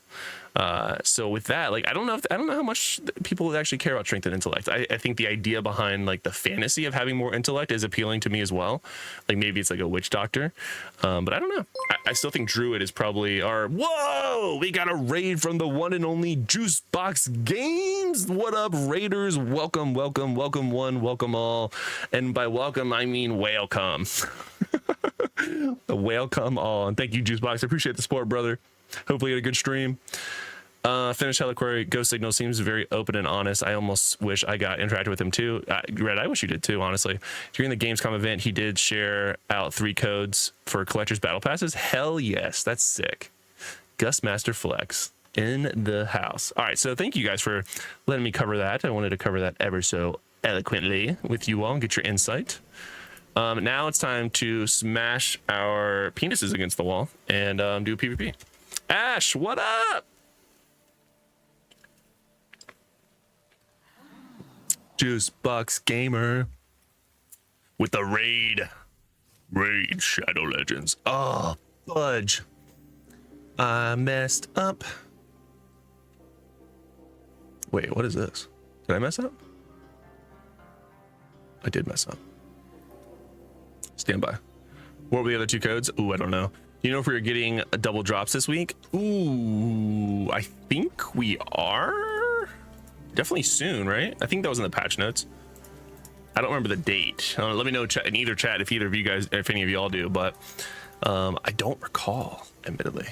So with that, I don't know how much people actually care about strength and intellect. I think the idea behind the fantasy of having more intellect is appealing to me as well. Maybe it's like a witch doctor, but I don't know. I still think druid is probably our. Whoa, we got a raid from the one and only Juice Box Games. What up, raiders? Welcome, welcome, welcome one, welcome all, and by welcome I mean welcome. The welcome all, and thank you, Juice Box. I appreciate the support, brother. Hopefully you had a good stream. Finish Heliquary. Ghost Signal seems very open and honest. I almost wish I got interacted with him too. Red, I wish you did too, honestly. During the Gamescom event, he did share out 3 codes for collector's battle passes. Hell yes, that's sick. Gus Master Flex in the house. All right, so thank you guys for letting me cover that. I wanted to cover that ever so eloquently with you all and get your insight. Now it's time to smash our penises against the wall and do PvP. Ash, what up? Juice Box Gamer with the raid Shadow Legends. Oh, fudge. I messed up. Wait, what is this? Did I mess up? I did mess up. Stand by. What were the other 2 codes? Ooh, I don't know. Do you know if we are getting double drops this week? Ooh, I think we are. Definitely soon, right? I think that was in the patch notes. I don't remember the date. Let me know in either chat if either of you guys, if any of y'all do, but I don't recall, admittedly.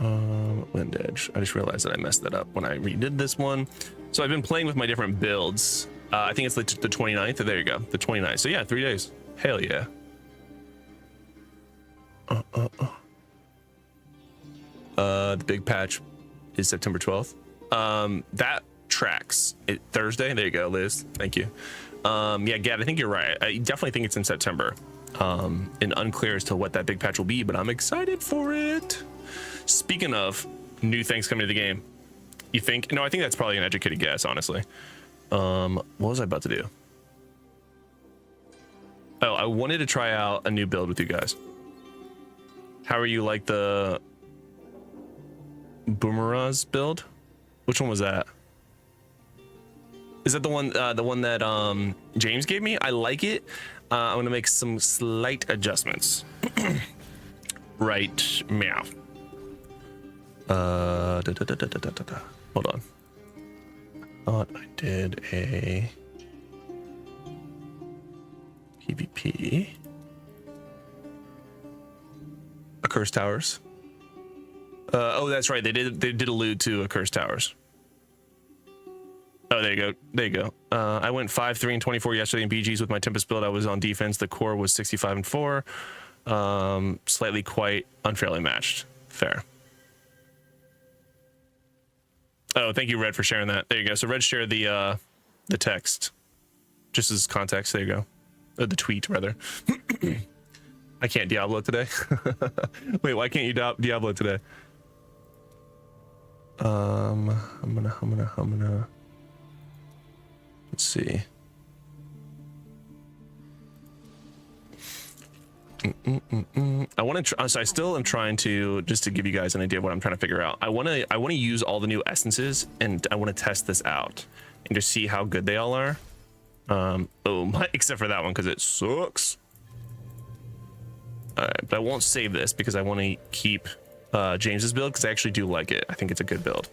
Wind Edge. I just realized that I messed that up when I redid this one. So I've been playing with my different builds. I think it's the 29th. There you go, the 29th. So yeah, 3 days. Hell yeah. The big patch is September 12th. That tracks it. Thursday. There you go, Liz. Thank you. Yeah, Gad, I think you're right. I definitely think it's in September. And unclear as to what that big patch will be, but I'm excited for it. Speaking of new things coming to the game, you think? No, I think that's probably an educated guess, honestly. What was I about to do? Oh, I wanted to try out a new build with you guys. How are you like the Boomeraz build? Which one was that? Is that the one that James gave me? I like it. I'm gonna make some slight adjustments. Right, meow. Hold on. I thought I did a PvP. Accursed Towers. Oh, that's right. They did allude to Accursed Towers. Oh, there you go. There you go. I went 5-3 and 24 yesterday in BGs with my Tempest build. I was on defense. The core was 65 and 4. Slightly quite unfairly matched. Fair. Oh, thank you, Red, for sharing that. There you go. So Red shared the text, just as context. There you go. The tweet, rather. I can't Diablo today. Wait, why can't you Diablo today? I'm gonna. Let's see. I want to. So I still am trying to, just to give you guys an idea of what I'm trying to figure out. I want to use all the new essences, and I want to test this out and just see how good they all are. Except for that one because it sucks. All right, but I won't save this because I want to keep James's build because I actually do like it. I think it's a good build.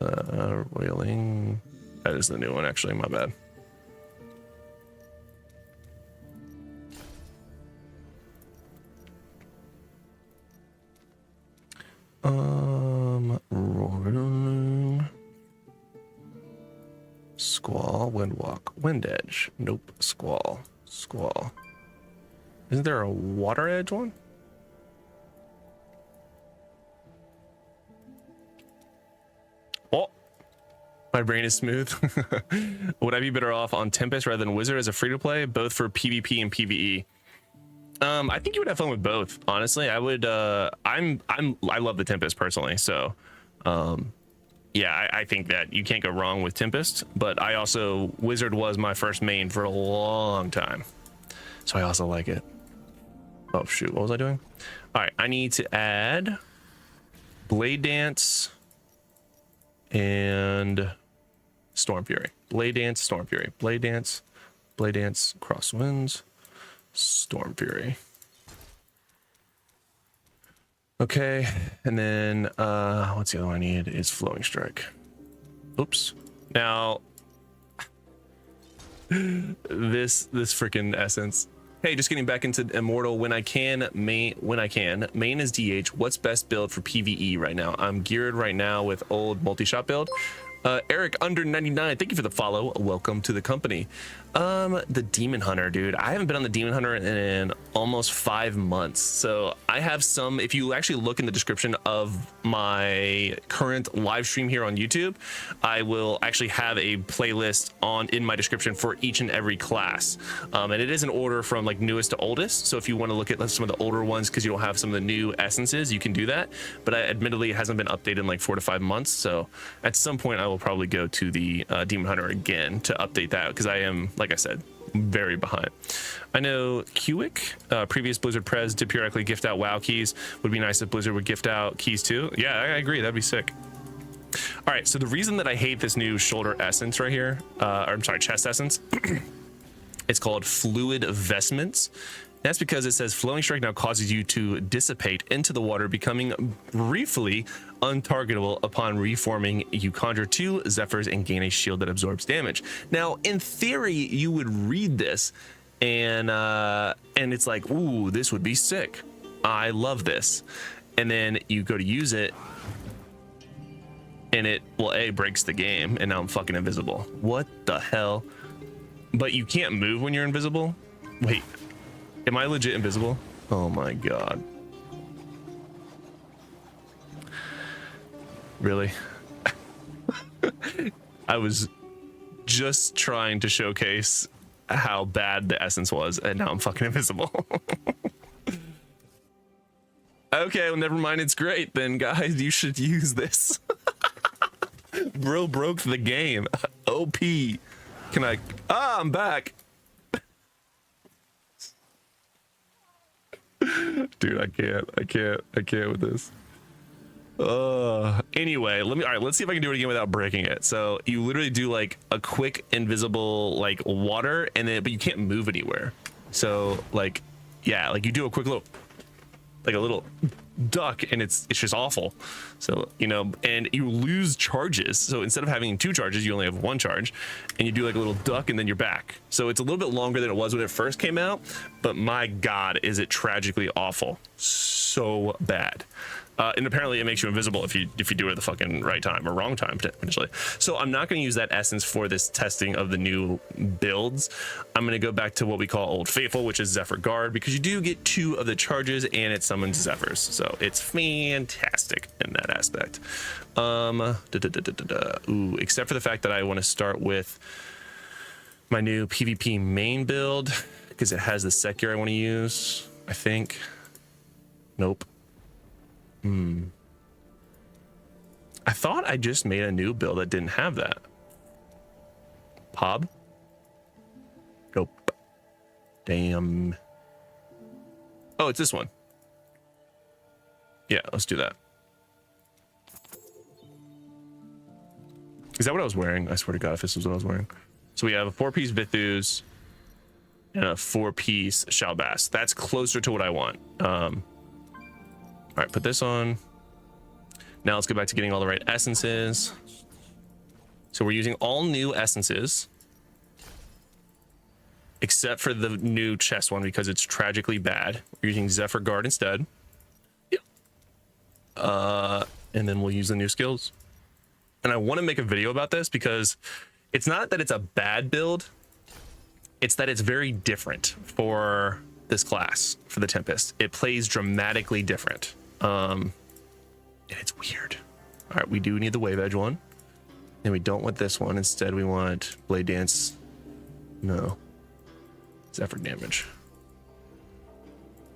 Roiling. That is the new one, actually. My bad. Wind edge. Nope. Squall. Squall. Isn't there a water edge one? Oh, my brain is smooth. Would I be better off on Tempest rather than Wizard as a free-to-play, both for PvP and PvE? I think you would have fun with both. Honestly, I would. I love the Tempest personally, so yeah, I think that you can't go wrong with Tempest. But I also Wizard was my first main for a long time, so I also like it. Oh shoot, what was I doing? All right, I need to add Blade Dance and Storm Fury. Blade Dance, Storm Fury. Blade Dance, Crosswinds, Storm Fury. Okay, and then what's the other one I need? Is Flowing Strike. Oops. Now this freaking essence. Hey, just getting back into Immortal when I can. Main is DH. What's best build for PvE right now? I'm geared right now with old multi-shot build. Eric under 99, thank you for the follow. Welcome to the company. The Demon Hunter, dude. I haven't been on the Demon Hunter in almost 5 months. So I have some, if you actually look in the description of my current live stream here on YouTube, I will actually have a playlist in my description for each and every class. And it is in order from like newest to oldest. So if you want to look at some of the older ones, because you don't have some of the new essences, you can do that. But admittedly, it hasn't been updated in like 4 to 5 months. So at some point, I will probably go to the Demon Hunter again to update that, because I am, like I said, very behind. I know Qwick, previous Blizzard Prez did periodically gift out WoW keys. Would be nice if Blizzard would gift out keys too. Yeah, I agree. That'd be sick. All right, so the reason that I hate this new shoulder essence right here, or I'm sorry, chest essence, it's called Fluid Vestments. That's because it says Flowing Strike now causes you to dissipate into the water, becoming briefly untargetable upon reforming. You conjure 2 Zephyrs and gain a shield that absorbs damage. Now, in theory, you would read this and it's like, ooh, this would be sick. I love this. And then you go to use it and it, well, A, breaks the game, and now I'm fucking invisible. What the hell? But you can't move when you're invisible? Wait. Am I legit invisible? Oh my god. Really? I was just trying to showcase how bad the essence was, and now I'm fucking invisible. Okay, well, never mind. It's great then, guys. You should use this. Bro broke the game. OP. Can I? Ah, I'm back. Dude, I can't with this. Anyway, let's see if I can do it again without breaking it. So you literally do like a quick invisible like water, and then but you can't move anywhere. So like, yeah, like you do a quick little, like a little duck, and it's just awful. So, you know, and you lose charges. So instead of having 2 charges, you only have 1 charge, and you do like a little duck, and then you're back. So it's a little bit longer than it was when it first came out, but my god, is it tragically awful. So bad. And apparently it makes you invisible if you do it at the fucking right time or wrong time potentially. So I'm not going to use that essence for this testing of the new builds. I'm going to go back to what we call Old Faithful, which is Zephyr Guard, because you do get 2 of the charges and it summons Zephyrs. So it's fantastic in that aspect. Ooh, except for the fact that I want to start with my new PvP main build because it has the Secure I want to use, I think. Nope. I thought I just made a new build that didn't have that. Pob? Nope. Damn. Oh, it's this one. Yeah, let's do that. Is that what I was wearing? I swear to God, if this was what I was wearing. So we have a 4-piece Vithus and a 4-piece Shalbass. That's closer to what I want. All right, put this on. Now let's go back to getting all the right essences. So we're using all new essences, except for the new chest one because it's tragically bad. We're using Zephyr Guard instead. Yep. And then we'll use the new skills. And I want to make a video about this because it's not that it's a bad build. It's that it's very different for this class, for the Tempest. It plays dramatically different. And it's weird. All right, we do need the wave edge one. And we don't want this one. Instead, we want blade dance. No. It's effort damage.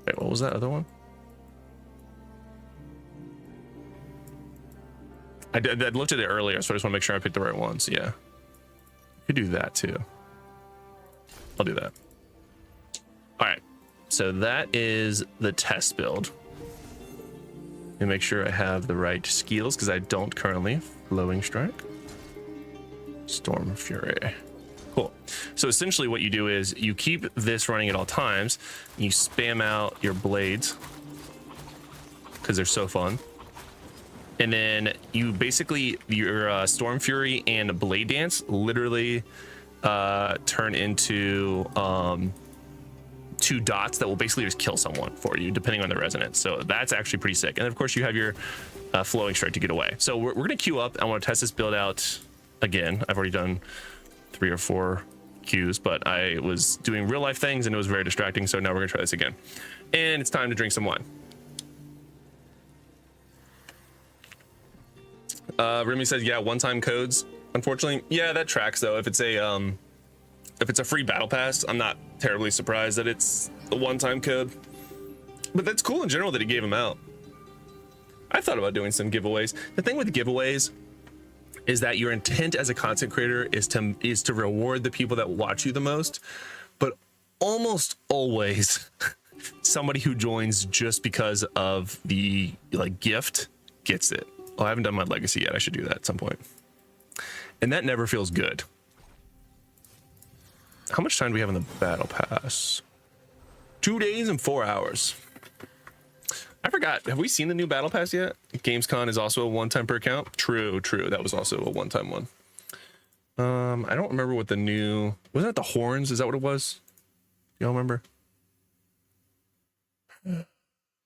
Wait, what was that other one? I looked at it earlier, so I just want to make sure I picked the right ones. Yeah. Could do that too. I'll do that. All right. So that is the test build. Let me make sure I have the right skills because I don't currently. Flowing Strike. Storm Fury. Cool. So essentially what you do is you keep this running at all times. You spam out your blades because they're so fun. And then you basically, your Storm Fury and Blade Dance literally turn into 2 dots that will basically just kill someone for you, depending on the resonance. So that's actually pretty sick. And of course, you have your Flowing Strike to get away. So we're going to queue up. I want to test this build out again. I've already done 3 or 4 queues, but I was doing real life things and it was very distracting. So now we're going to try this again. And it's time to drink some wine. Remy says, yeah, one-time codes. Unfortunately, yeah, that tracks though. If it's a free battle pass, I'm not terribly surprised that it's a one-time code. But that's cool in general that he gave them out. I thought about doing some giveaways. The thing with giveaways is that your intent as a content creator is to reward the people that watch you the most, but almost always somebody who joins just because of the gift gets it. Oh, I haven't done my legacy yet. I should do that at some point. And that never feels good. How much time do we have in the battle pass? 2 days and 4 hours. I forgot. Have we seen the new battle pass yet? Gamescon is also a one-time per account. True. That was also a one-time one. I don't remember what the new... Wasn't it the horns? Is that what it was? Y'all remember?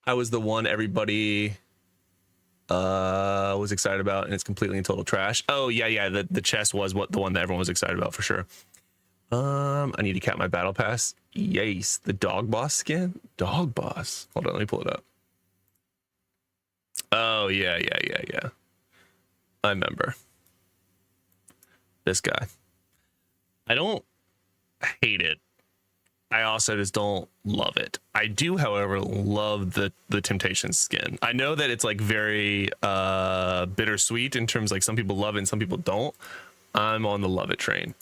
I was the one everybody... was excited about, and it's completely and total trash. Oh yeah, the chest was the one that everyone was excited about for sure. I need to cap my battle pass. Yes, the dog boss skin. Dog boss. Hold on, let me pull it up. Oh yeah. I remember this guy. I don't hate it. I also just don't love it. I do, however, love the Temptation skin. I know that it's very bittersweet in terms some people love it and some people don't. I'm on the love it train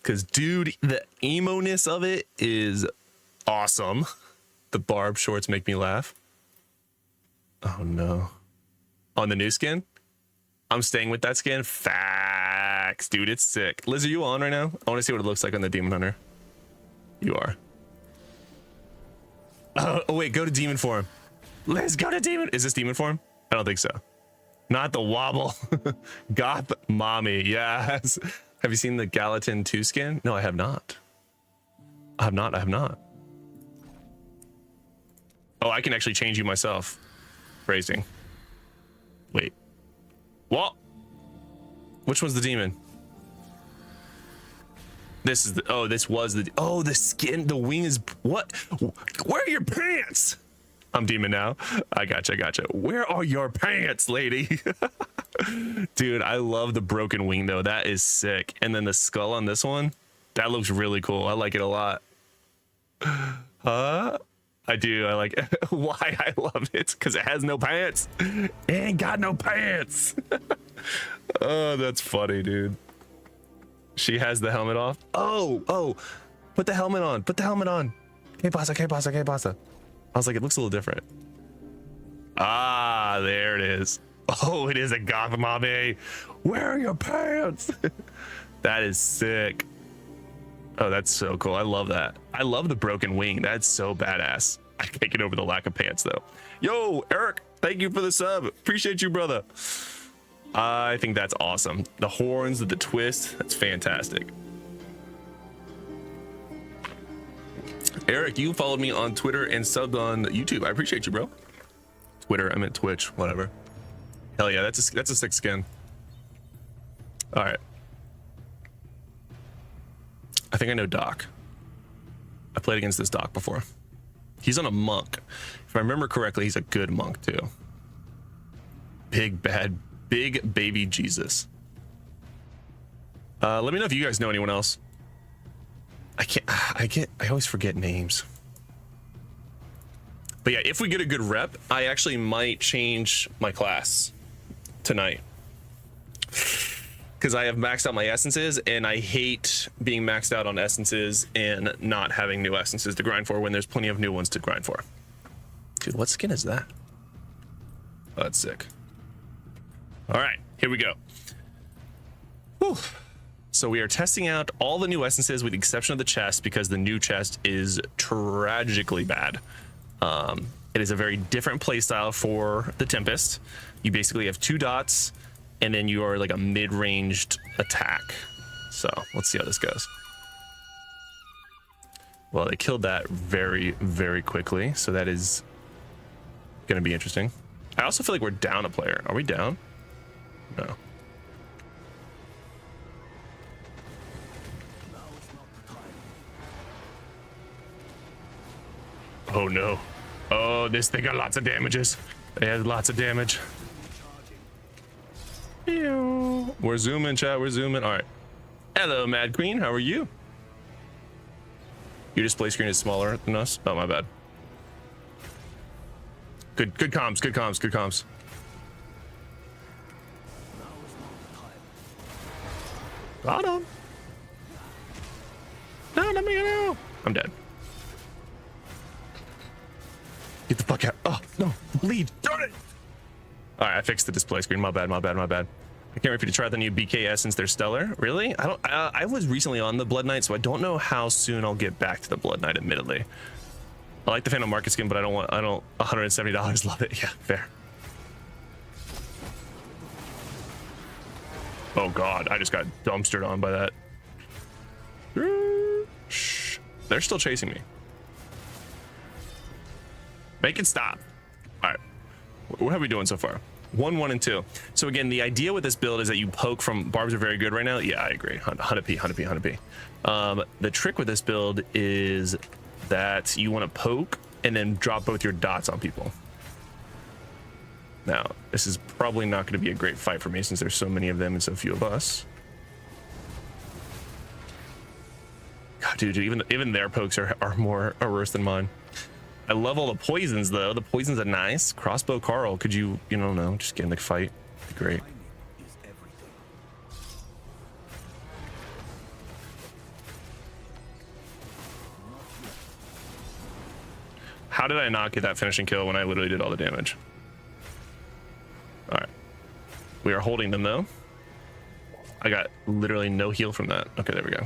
because dude, the emo-ness of it is awesome. The barb shorts make me laugh. Oh no. On the new skin? I'm staying with that skin. Facts, dude, it's sick. Liz, are you on right now? I want to see what it looks like on the Demon Hunter. You are. Oh wait, go to demon form. Let's go to demon. Is this demon form? I don't think so. Not the wobble. Goth mommy. Yes. Have you seen the Gallatin 2 skin? No, I have not. I have not. Oh, I can actually change you myself. Phrasing. Wait. What? Which one's the demon? This is the, this was the, the skin, the wing is, what? Where are your pants? I'm demon now. I gotcha. Where are your pants, lady? Dude, I love the broken wing though. That is sick. And then the skull on this one, that looks really cool. I like it a lot. I do. I like it. Why I love it? Because it has no pants. It ain't got no pants. Oh, that's funny, dude. She has the helmet off. Oh, put the helmet on. Que pasa. I was like, it looks a little different. Ah, there it is. Oh, it is a goth mommy. Where are your pants? That is sick. Oh, that's so cool. I love that. I love the broken wing. That's so badass. I can't get over the lack of pants though. Yo, Eric, thank you for the sub. Appreciate you, brother. I think that's awesome. The horns, the twist, that's fantastic. Eric, you followed me on Twitter and subbed on YouTube. I appreciate you, bro. Twitter, I meant Twitch, whatever. Hell yeah, that's a sick skin. All right. I think I know Doc. I played against this doc before. He's on a monk. If I remember correctly, he's a good monk too. Big bad, big baby Jesus. Let me know if you guys know anyone else. I always forget names. But yeah, if we get a good rep, I actually might change my class tonight. Because I have maxed out my essences, and I hate being maxed out on essences and not having new essences to grind for when there's plenty of new ones to grind for. Dude, what skin is that? Oh, that's sick. All right, here we go. Whew. So we are testing out all the new essences with the exception of the chest, because the new chest is tragically bad. It is a very different playstyle for the Tempest. You basically have 2 dots, and then you are like a mid-ranged attack. So let's see how this goes. Well, they killed that very, very quickly, so that is gonna be interesting. I also feel like we're down a player. Are we down? No. Oh no. Oh, this thing got lots of damages. It has lots of damage. We're zooming, chat. We're zooming. All right. Hello, Mad Queen. How are you? Your display screen is smaller than us. Oh, my bad. Good comms. Good comms. Good comms. Got him. No, let me go. I'm dead. Get the fuck out. Oh, no. Bleed. Darn it. All right, I fixed the display screen. My bad, my bad, my bad. I can't wait for you to try the new BKS since they're stellar. Really? I was recently on the Blood Knight, so I don't know how soon I'll get back to the Blood Knight, admittedly. I like the Phantom Market skin, but I don't $170 love it. Yeah, fair. Oh God, I just got dumpstered on by that. Shh. They're still chasing me. Make it stop. All right, what are we doing so far? 1, 1, and 2. So again, the idea with this build is that you poke from barbs are very good right now. Yeah, I agree. 100p, 100p, 100p. The trick with this build is that you want to poke and then drop both your dots on people. Now, this is probably not going to be a great fight for me since there's so many of them and so few of us. God, dude, even their pokes are worse than mine. I love all the poisons though. The poisons are nice. Crossbow Carl, could you know, just get in the fight? Be great. How did I not get that finishing kill when I literally did all the damage? All right, we are holding them though. I got literally no heal from that. Okay, there we go.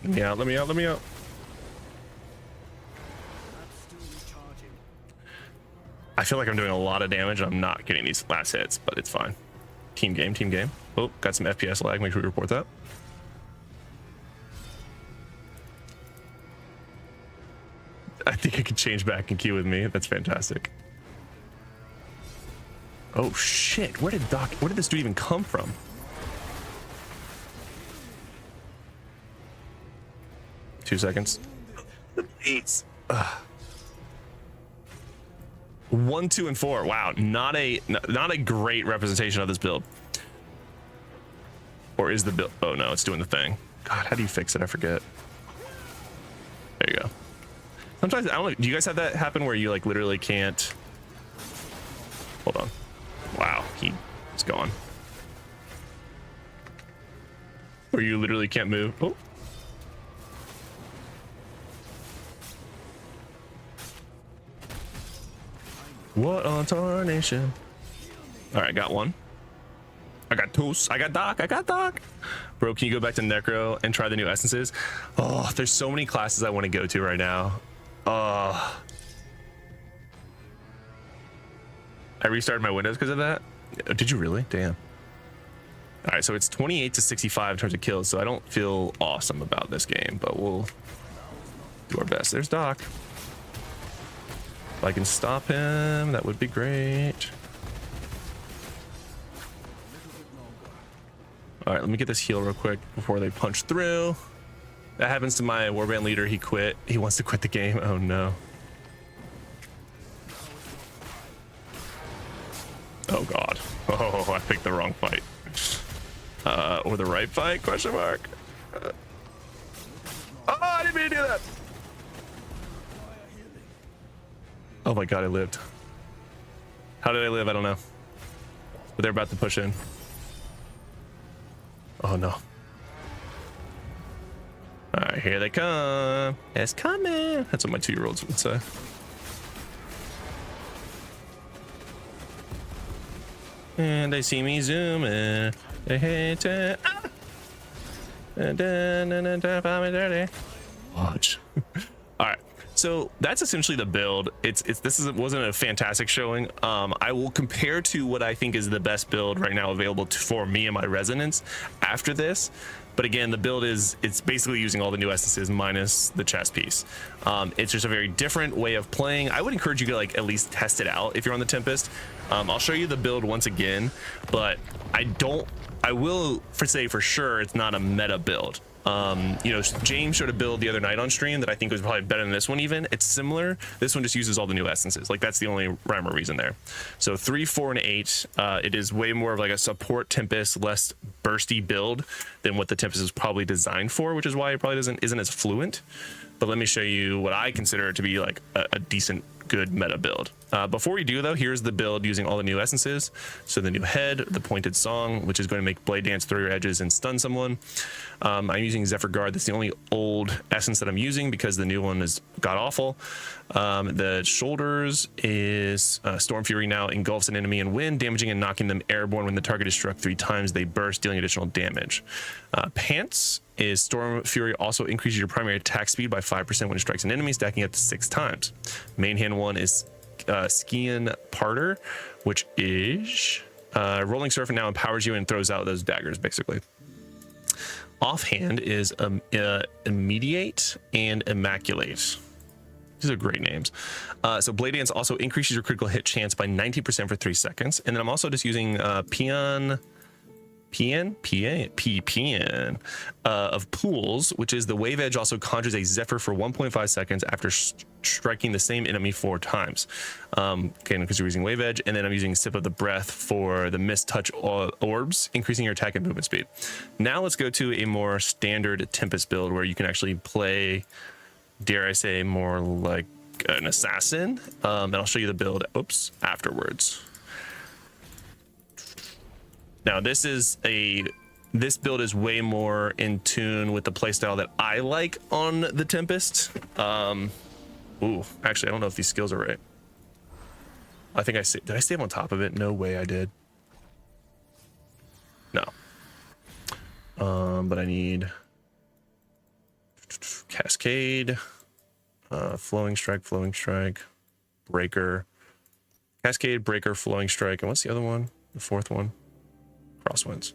Let me out, let me out, let me out. I feel like I'm doing a lot of damage and I'm not getting these last hits, but it's fine. Team game, team game. Oh, got some FPS lag. Make sure we report that. I think I could change back and queue with me. That's fantastic. Oh shit, where did this dude even come from? Two seconds. Please. 1, 2, and 4. Wow, not a great representation of this build. Or is the build? Oh no, it's doing the thing. God, how do you fix it? I forget. There you go. Sometimes I don't know. Do you guys have that happen where you like literally can't? Hold on. Wow, he's gone. Or you literally can't move. Oh. What on tarnation? All right, got one. I got Toos. I got Doc. I got Doc. Bro, can you go back to Necro and try the new essences? Oh, there's so many classes I want to go to right now. I restarted my Windows because of that. Did you really? Damn. All right, so it's 28 to 65 in terms of kills, so I don't feel awesome about this game, but we'll do our best. There's Doc. If I can stop him, that would be great. All right, let me get this heal real quick before they punch through. That happens to my warband leader. He quit. He wants to quit the game. Oh no. Oh god. Oh, I picked the wrong fight. Or the right fight? Question mark. Oh, I didn't mean to do that. Oh my god, I lived. How did I live? I don't know. But they're about to push in. Oh no. Alright, here they come. It's coming. That's what my 2-year-olds would say. And they see me zooming. They hate it. Watch. All right. So that's essentially the build. Wasn't a fantastic showing. I will compare to what I think is the best build right now available for me and my resonance after this. But again, the build it's basically using all the new essences minus the chess piece. It's just a very different way of playing. I would encourage you to like at least test it out if you're on the Tempest. I'll show you the build once again, but I will say for sure it's not a meta build. You know, James showed a build the other night on stream that I think was probably better than this one even. It's similar. This one just uses all the new essences. Like that's the only rhyme or reason there. So 3, 4, and 8. It is way more of like a support Tempest, less bursty build than what the Tempest is probably designed for, which is why it probably isn't as fluent. But let me show you what I consider to be like a decent, good meta build. Before we do though, here's the build using all the new essences. So the new head, the pointed song, which is going to make blade dance through your edges and stun someone. I'm using Zephyr Guard. That's the only old essence that I'm using because the new one is god awful. The shoulders is Storm Fury now engulfs an enemy in wind, damaging and knocking them airborne. When the target is struck 3 times, they burst, dealing additional damage. Pants is Storm Fury also increases your primary attack speed by 5% when it strikes an enemy, stacking up to 6 times. Main hand one is Skian Parter, which is Rolling Surf, and now empowers you and throws out those daggers basically. Offhand is Immediate and Immaculate. These are great names. So Blade Dance also increases your critical hit chance by 90% for 3 seconds. And then I'm also just using PN of Pools, which is the Wave Edge also conjures a Zephyr for 1.5 seconds after striking the same enemy 4 times. Again, because you're using Wave Edge. And then I'm using Sip of the Breath for the Mist Touch Orbs, increasing your attack and movement speed. Now let's go to a more standard Tempest build where you can actually play, dare I say, more like an assassin. And I'll show you the build afterwards. Now this build is way more in tune with the playstyle that I like on the Tempest. Ooh, actually I don't know if these skills are right. I think did I save on top of it? No way I did. No. But I need Cascade, Flowing Strike, Breaker, Cascade, Breaker, Flowing Strike, and what's the other one? The 4th one? Crosswinds.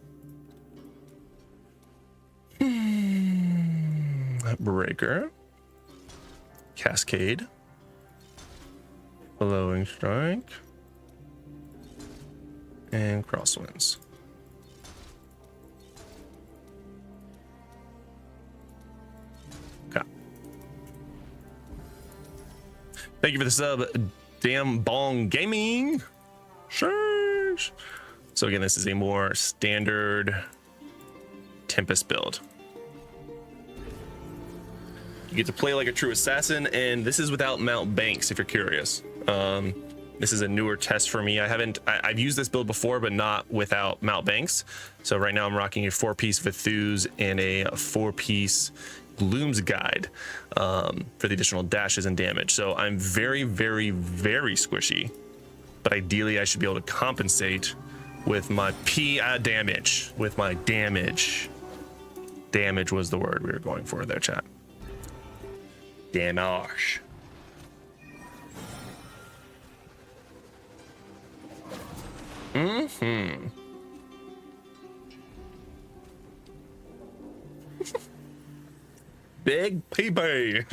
Breaker, Cascade, Flowing Strike, and Crosswinds. Okay. Thank you for the sub, Damn Bong Gaming. Sheesh. So again, this is a more standard Tempest build. You get to play like a true assassin, and this is without Mount Banks, if you're curious. This is a newer test for me. I've used this build before, but not without Mount Banks. So right now I'm rocking a 4-piece Vithuz and a 4-piece Gloom's Guide for the additional dashes and damage. So I'm very, very, very squishy, but ideally I should be able to compensate with my damage. With my damage. Damage was the word we were going for there, chat. Damage. Mm-hmm. Big PB.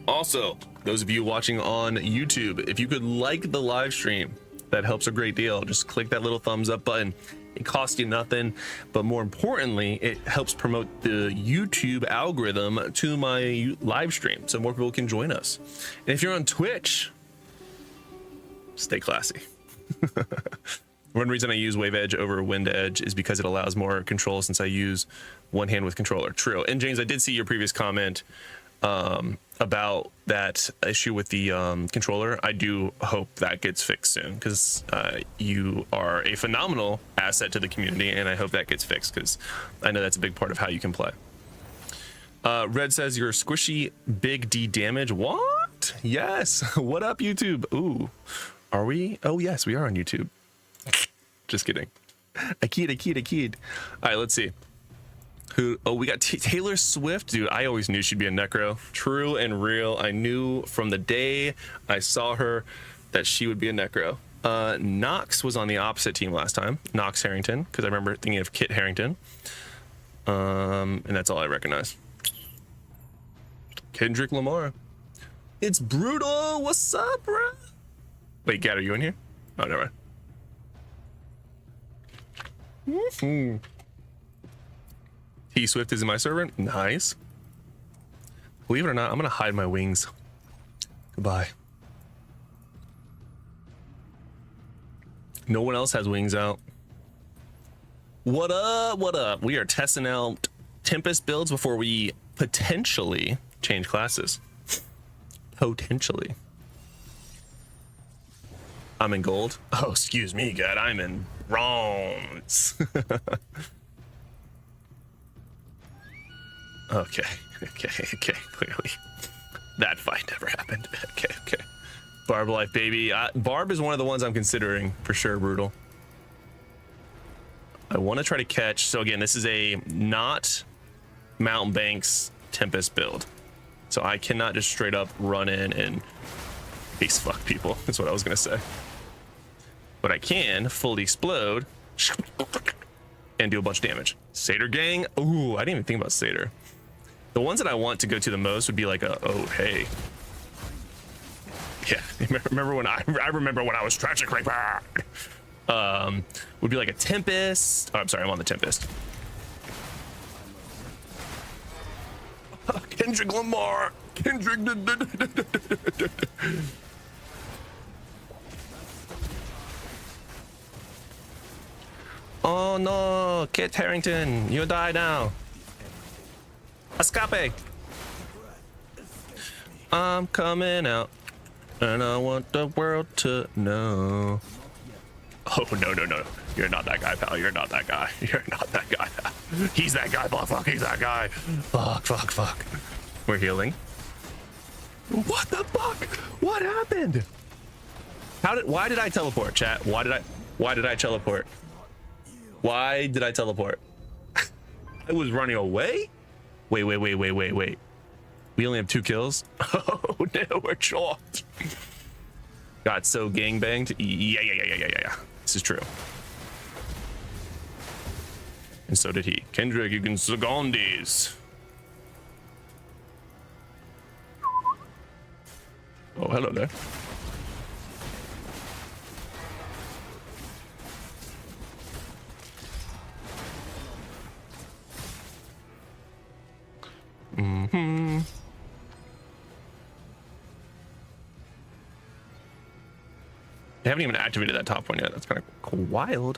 Also, those of you watching on YouTube, if you could like the live stream, that helps a great deal. Just click that little thumbs up button. It costs you nothing, but more importantly, it helps promote the YouTube algorithm to my live stream so more people can join us. And if you're on Twitch, stay classy. One reason I use Wave Edge over Wind Edge is because it allows more control since I use one hand with controller. True. And James, I did see your previous comment about that issue with the controller. I do hope that gets fixed soon, because you are a phenomenal asset to the community, and I hope that gets fixed, because I know that's a big part of how you can play. Red says you're squishy big D damage. What? Yes. What up, YouTube? Ooh, are we? Oh yes, we are on YouTube. Just kidding. I kid. All right, let's see. Who? Oh, we got Taylor Swift. Dude, I always knew she'd be a necro. True and real. I knew from the day I saw her that she would be a necro. Knox was on the opposite team last time. Knox Harrington, because I remember thinking of Kit Harrington. And that's all I recognize. Kendrick Lamar. It's brutal. What's up, bro? Wait, Gat, are you in here? Oh, never mind. T Swift is in my server. Nice. Believe it or not, I'm gonna hide my wings. Goodbye. No one else has wings out. What up? What up? We are testing out Tempest builds before we potentially change classes. Potentially. I'm in gold. Oh, excuse me, God. I'm in bronze. Okay. Clearly, that fight never happened. Okay. Barb life, baby. Barb is one of the ones I'm considering for sure. Brutal. I want to try to catch. So again, this is a not Mountain Banks Tempest build, so I cannot just straight up run in and face fuck people. That's what I was gonna say. But I can fully explode and do a bunch of damage. Satyr gang. Ooh, I didn't even think about Satyr. The ones that I want to go to the most would be like a, oh, hey. Yeah, remember when I remember when I was tragic right back. Would be like a Tempest. Oh, I'm sorry, I'm on the Tempest. Kendrick Lamar. Kendrick. Oh no, Kit Harrington, you die now. Escape. I'm coming out, and I want the world to know. Oh no. You're not that guy, pal. You're not that guy. You're not that guy, pal. He's that guy. Fuck. He's that guy. Fuck. We're healing. What the fuck? What happened? Why did I teleport, chat? Why did I teleport? Why did I teleport? I was running away? Wait. We only have 2 kills? Oh no, we're chalked. Got so gangbanged. Yeah. This is true. And so did he. Kendrick, you can second these. Oh, hello there. They haven't even activated that top one yet. That's kind of wild.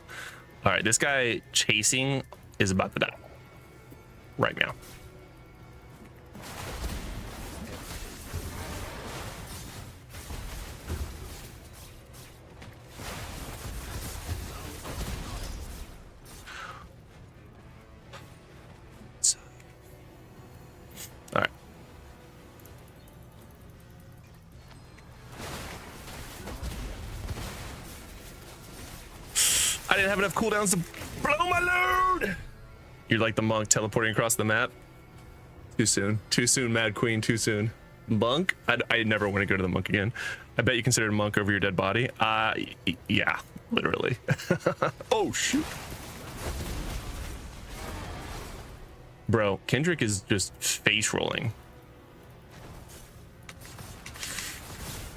All right, this guy chasing is about to die right now. All right. I didn't have enough cooldowns to blow my load. You're like the monk teleporting across the map. Too soon, Mad Queen, too soon. Monk? I never want to go to the monk again. I bet you considered monk over your dead body. Yeah, literally. Oh, shoot. Bro, Kendrick is just face rolling.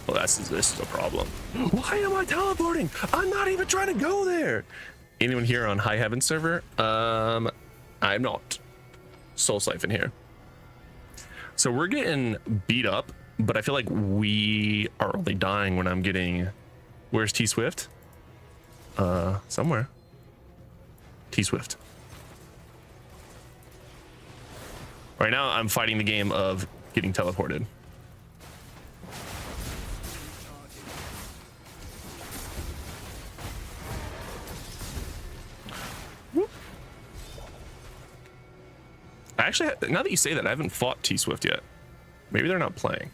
Well, this is a problem. Why am I teleporting? I'm not even trying to go there. Anyone here on High Heaven server? I'm not. Soul Siphon here. So we're getting beat up, but I feel like we are only dying when I'm getting... Where's T-Swift? Somewhere. T-Swift. Right now, I'm fighting the game of getting teleported. Actually, now that you say that, I haven't fought T-Swift yet. Maybe they're not playing.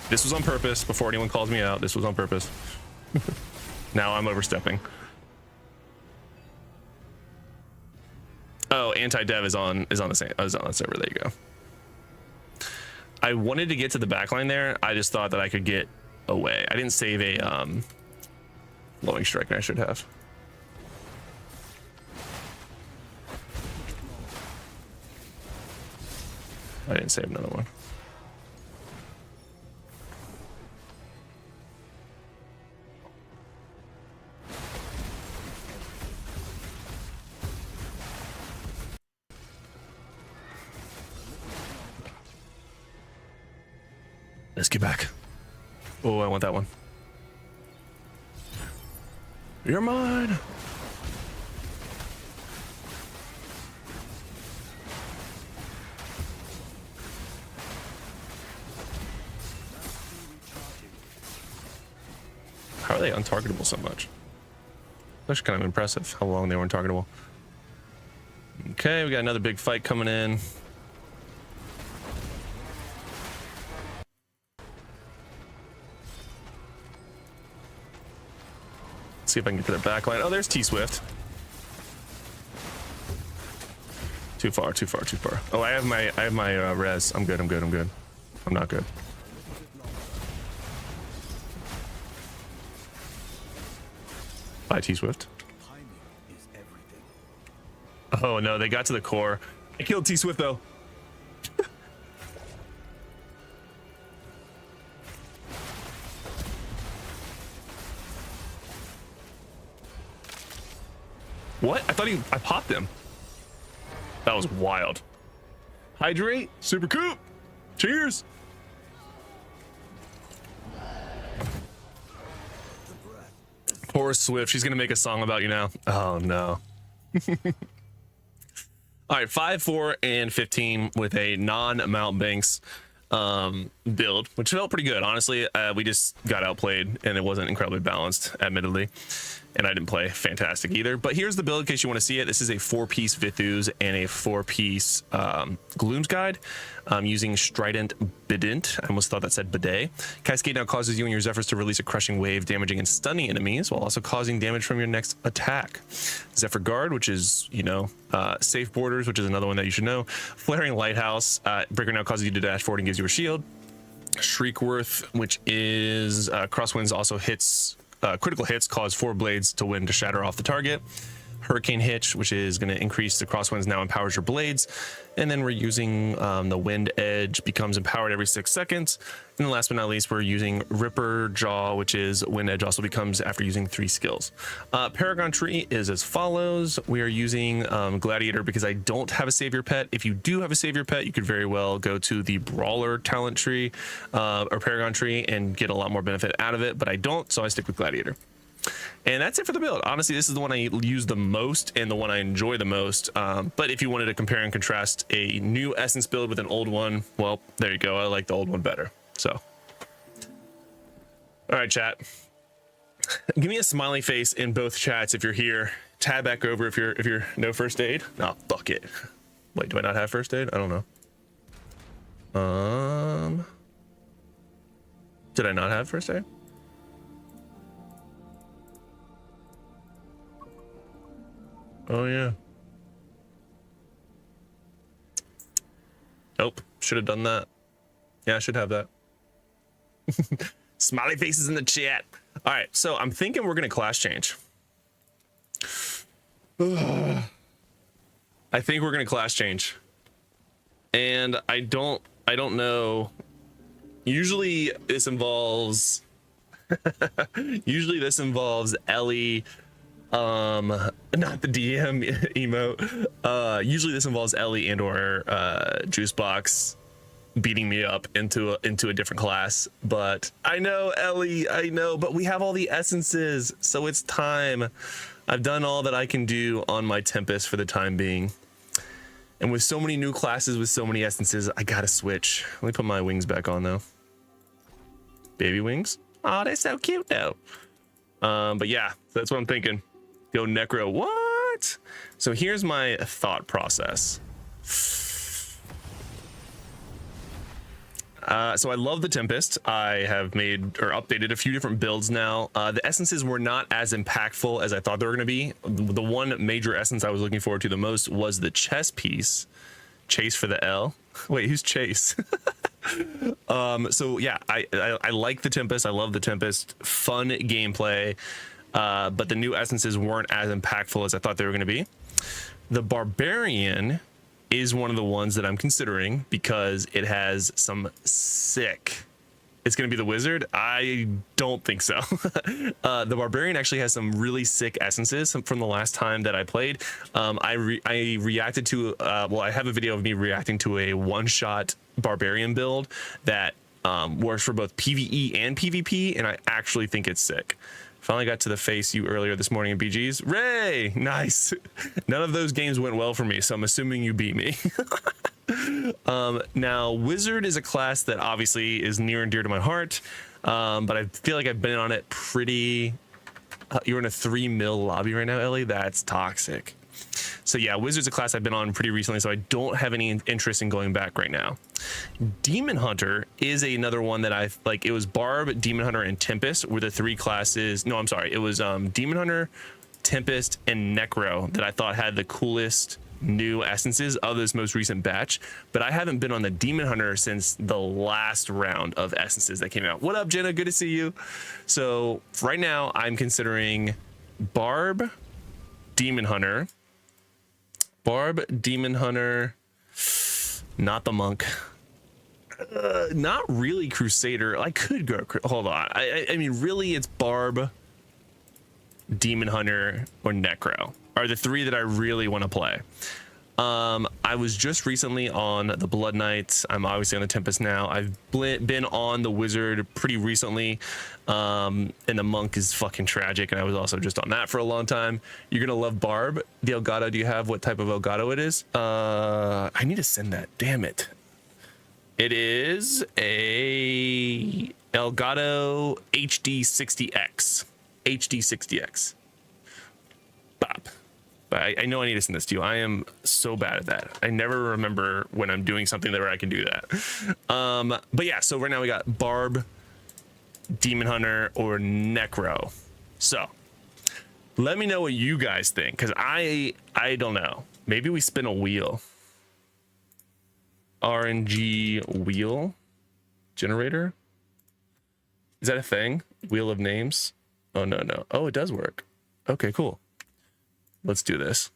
This was on purpose. Before anyone calls me out, this was on purpose. Now I'm overstepping. Oh, anti-dev is on the same. I was on that server. There you go. I wanted to get to the backline there. I just thought that I could get away. I didn't save a blowing strike, and I should have. I didn't save another one. Let's get back. Oh, I want that one. You're mine. How are they untargetable so much? That's kind of impressive how long they were untargetable. Okay, we got another big fight coming in. See if I can get to their backline. Oh, there's T-Swift. Too far, too far, too far. Oh, I have my res. I'm good. I'm not good. Bye, T-Swift. Oh no, they got to the core. I killed T-Swift though. What? I popped him. That was wild. Hydrate, super coop. Cheers. Poor Swift. She's gonna make a song about you now. Oh no. All right, 5, 4, and 15 with a non-Mount Banks build, which felt pretty good. Honestly, we just got outplayed and it wasn't incredibly balanced, admittedly. And I didn't play fantastic either. But here's the build in case you want to see it. This is a 4-piece Vithus and a 4-piece Gloom's Guide. Using Strident Bident. I almost thought that said bidet. Cascade now causes you and your Zephyrs to release a crushing wave, damaging and stunning enemies, while also causing damage from your next attack. Zephyr Guard, which is, you know, Safe Borders, which is another one that you should know. Flaring Lighthouse. Breaker now causes you to dash forward and gives you a shield. Shriekworth, which is Crosswinds, also hits... critical hits cause 4 blades to win to shatter off the target. Hurricane Hitch, which is going to increase the crosswinds, now empowers your blades. And then we're using the Wind Edge, becomes empowered every 6 seconds. And then last but not least, we're using Ripper Jaw, which is Wind Edge also becomes after using 3 skills. Paragon Tree is as follows. We are using Gladiator because I don't have a Savior Pet. If you do have a Savior Pet, you could very well go to the Brawler Talent Tree or Paragon Tree and get a lot more benefit out of it, but I don't, so I stick with Gladiator. And that's it for the build. Honestly, this is the one I use the most and the one I enjoy the most. But if you wanted to compare and contrast a new Essence build with an old one, well, there you go. I like the old one better. So, all right, chat. Give me a smiley face in both chats if you're here. Tab back over if you're no first aid. Oh, fuck it. Wait, do I not have first aid? I don't know. Did I not have first aid? Oh yeah. Nope. Should have done that. Yeah, I should have that. Smiley faces in the chat. All right, so I'm thinking we're gonna class change. I think we're gonna class change. and I don't know. Usually this involves Ellie, not the DM emote. Usually this involves Ellie and or Juicebox beating me up into a different class. But I know, Ellie, I know, but we have all the essences, so it's time. I've done all that I can do on my Tempest for the time being. And with so many new classes, with so many essences, I gotta switch. Let me put my wings back on though. Baby wings. Oh, they're so cute though. But yeah, that's what I'm thinking. Go Necro. What? So here's my thought process. So I love the Tempest. I have made or updated a few different builds now. The essences were not as impactful as I thought they were going to be. The one major essence I was looking forward to the most was the chess piece. Chase for the L. Wait, who's Chase? So yeah, I like the Tempest. I love the Tempest. Fun gameplay. But the new essences weren't as impactful as I thought they were going to be. The Barbarian is one of the ones that I'm considering because it has some sick. It's going to be the Wizard? I don't think so. The Barbarian actually has some really sick essences from the last time that I played. I reacted to, well, I have a video of me reacting to a one-shot Barbarian build that works for both PvE and PvP, and I actually think it's sick. Finally got to the face you earlier this morning in BGs. Ray, nice. None of those games went well for me, so I'm assuming you beat me. Now, Wizard is a class that obviously is near and dear to my heart, but I feel like I've been on it pretty... you're in a 3 mil lobby right now, Ellie? That's toxic. So yeah, Wizard's a class I've been on pretty recently, so I don't have any interest in going back right now. Demon Hunter is another one that I like. It was Barb, Demon Hunter, and Tempest were the three classes. No, I'm sorry. It was Demon Hunter, Tempest, and Necro that I thought had the coolest new essences of this most recent batch. But I haven't been on the Demon Hunter since the last round of essences that came out. What up, Jenna? Good to see you. So right now I'm considering Barb, Demon Hunter, not the Monk, not really Crusader. I could go, hold on. I mean, really it's Barb, Demon Hunter, or Necro are the three that I really want to play. I was just recently on the Blood Knights. I'm obviously on the Tempest now. I've been on the Wizard pretty recently, and the Monk is fucking tragic, and I was also just on that for a long time. You're gonna love Barb. The Elgato, do you have what type of Elgato it is? I need to send that, damn it. It is a Elgato HD60X. HD60X. Bop. I know I need to send this to you. I am so bad at that. I never remember when I'm doing something where I can do that. But yeah, so right now we got Barb, Demon Hunter, or Necro. So let me know what you guys think, because I don't know. Maybe we spin a wheel. RNG wheel generator. Is that a thing? Wheel of names? Oh, no. Oh, it does work. Okay, cool. Let's do this.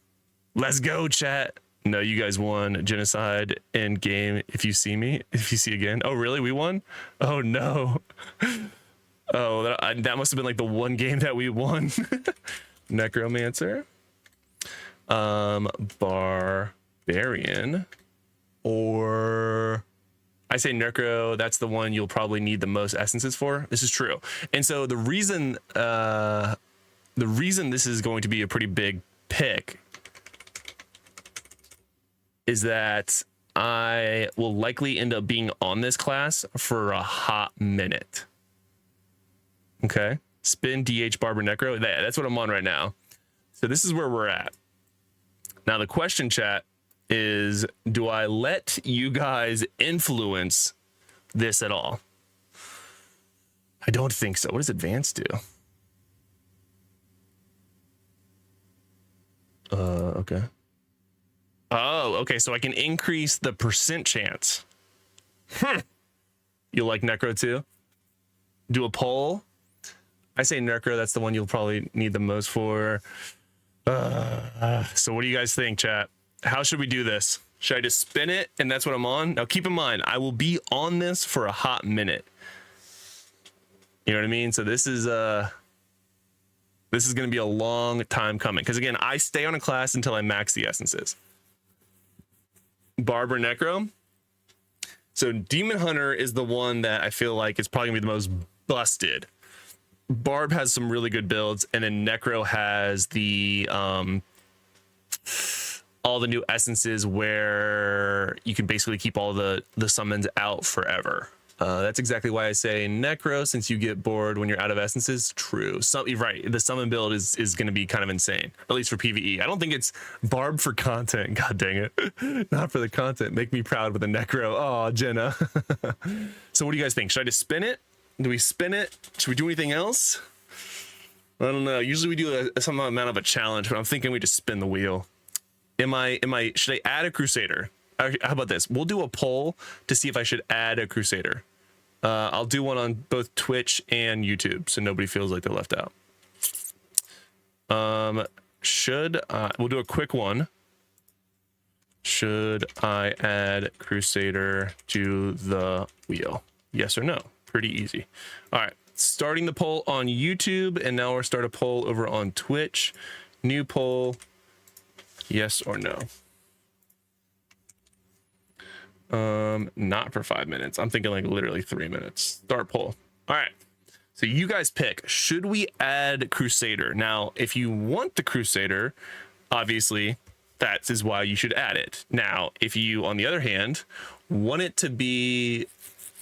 Let's go, chat. No, you guys won. Genocide end game. If you see me, if you see again. Oh, really? We won? Oh, no. Oh, that must have been like the one game that we won. Necromancer. Barbarian. Or... I say Necro, that's the one you'll probably need the most essences for. This is true. And so the reason this is going to be a pretty big pick is that I will likely end up being on this class for a hot minute. Okay. Spin, DH, Barber, Necro. That's what I'm on right now. So this is where we're at. Now the question, chat, is do I let you guys influence this at all? I don't think so. What does advanced do? Okay. Oh, okay. So I can increase the percent chance. You like Necro too? Do a poll. I say Necro. That's the one you'll probably need the most for. So what do you guys think, chat? How should we do this? Should I just spin it and that's what I'm on? Now keep in mind, I will be on this for a hot minute. You know what I mean? So this is going to be a long time coming. Because again, I stay on a class until I max the essences. Barb or Necro. So Demon Hunter is the one that I feel like is probably gonna be the most busted. Barb has some really good builds, and then Necro has the all the new essences where you can basically keep all the summons out forever. That's exactly why I say Necro, since you get bored when you're out of essences. True. You're right. The summon build is going to be kind of insane, at least for PvE. I don't think it's Barb for content. God dang it. Not for the content. Make me proud with a Necro. Oh, Jenna. So what do you guys think? Should I just spin it? Do we spin it? Should we do anything else? I don't know. Usually we do some amount of a challenge, but I'm thinking we just spin the wheel. Should I add a Crusader? How about this? We'll do a poll to see if I should add a Crusader. I'll do one on both Twitch and YouTube, so nobody feels like they're left out. We'll do a quick one. Should I add Crusader to the wheel? Yes or no? Pretty easy. All right, starting the poll on YouTube, and now we'll start a poll over on Twitch. New poll, yes or no? Not for 5 minutes. I'm thinking like literally 3 minutes. Start poll. All right. So you guys pick, should we add Crusader? Now, if you want the Crusader, obviously that is why you should add it. Now, if you, on the other hand, want it to be,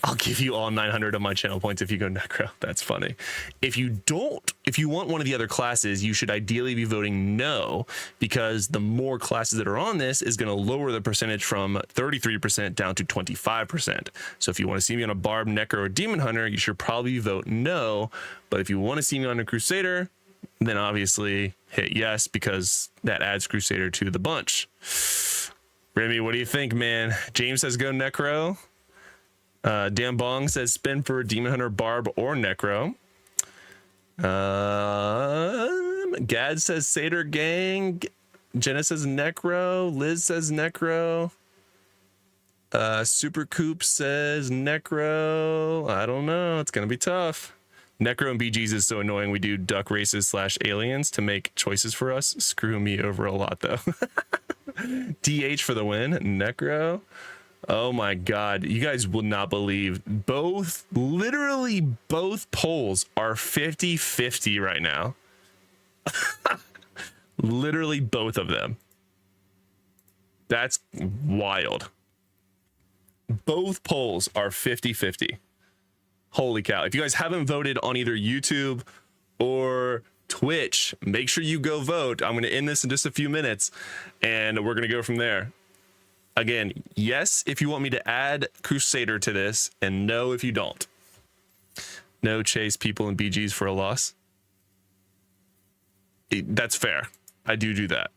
I'll give you all 900 of my channel points if you go Necro. That's funny. If you want one of the other classes, you should ideally be voting no, because the more classes that are on this is going to lower the percentage from 33% down to 25%. So if you want to see me on a Barb, Necro, or Demon Hunter, you should probably vote no. But if you want to see me on a Crusader, then obviously hit yes, because that adds Crusader to the bunch. Remy, what do you think, man? James says go Necro. Dan Bong says spin for Demon Hunter, Barb, or Necro. Gad says Seder Gang. Jenna says Necro. Liz says Necro. Super Coop says Necro. I don't know. It's going to be tough. Necro and BGs is so annoying. We do duck races / aliens to make choices for us. Screw me over a lot, though. DH for the win. Necro. Oh my God, you guys will not believe literally both polls are 50-50 right now. Literally both of them. That's wild. Both polls are 50-50. Holy cow. If you guys haven't voted on either YouTube or Twitch, make sure you go vote. I'm going to end this in just a few minutes and we're going to go from there. Again, yes, if you want me to add Crusader to this, and no, if you don't. No chase people and BGs for a loss. That's fair. I do that.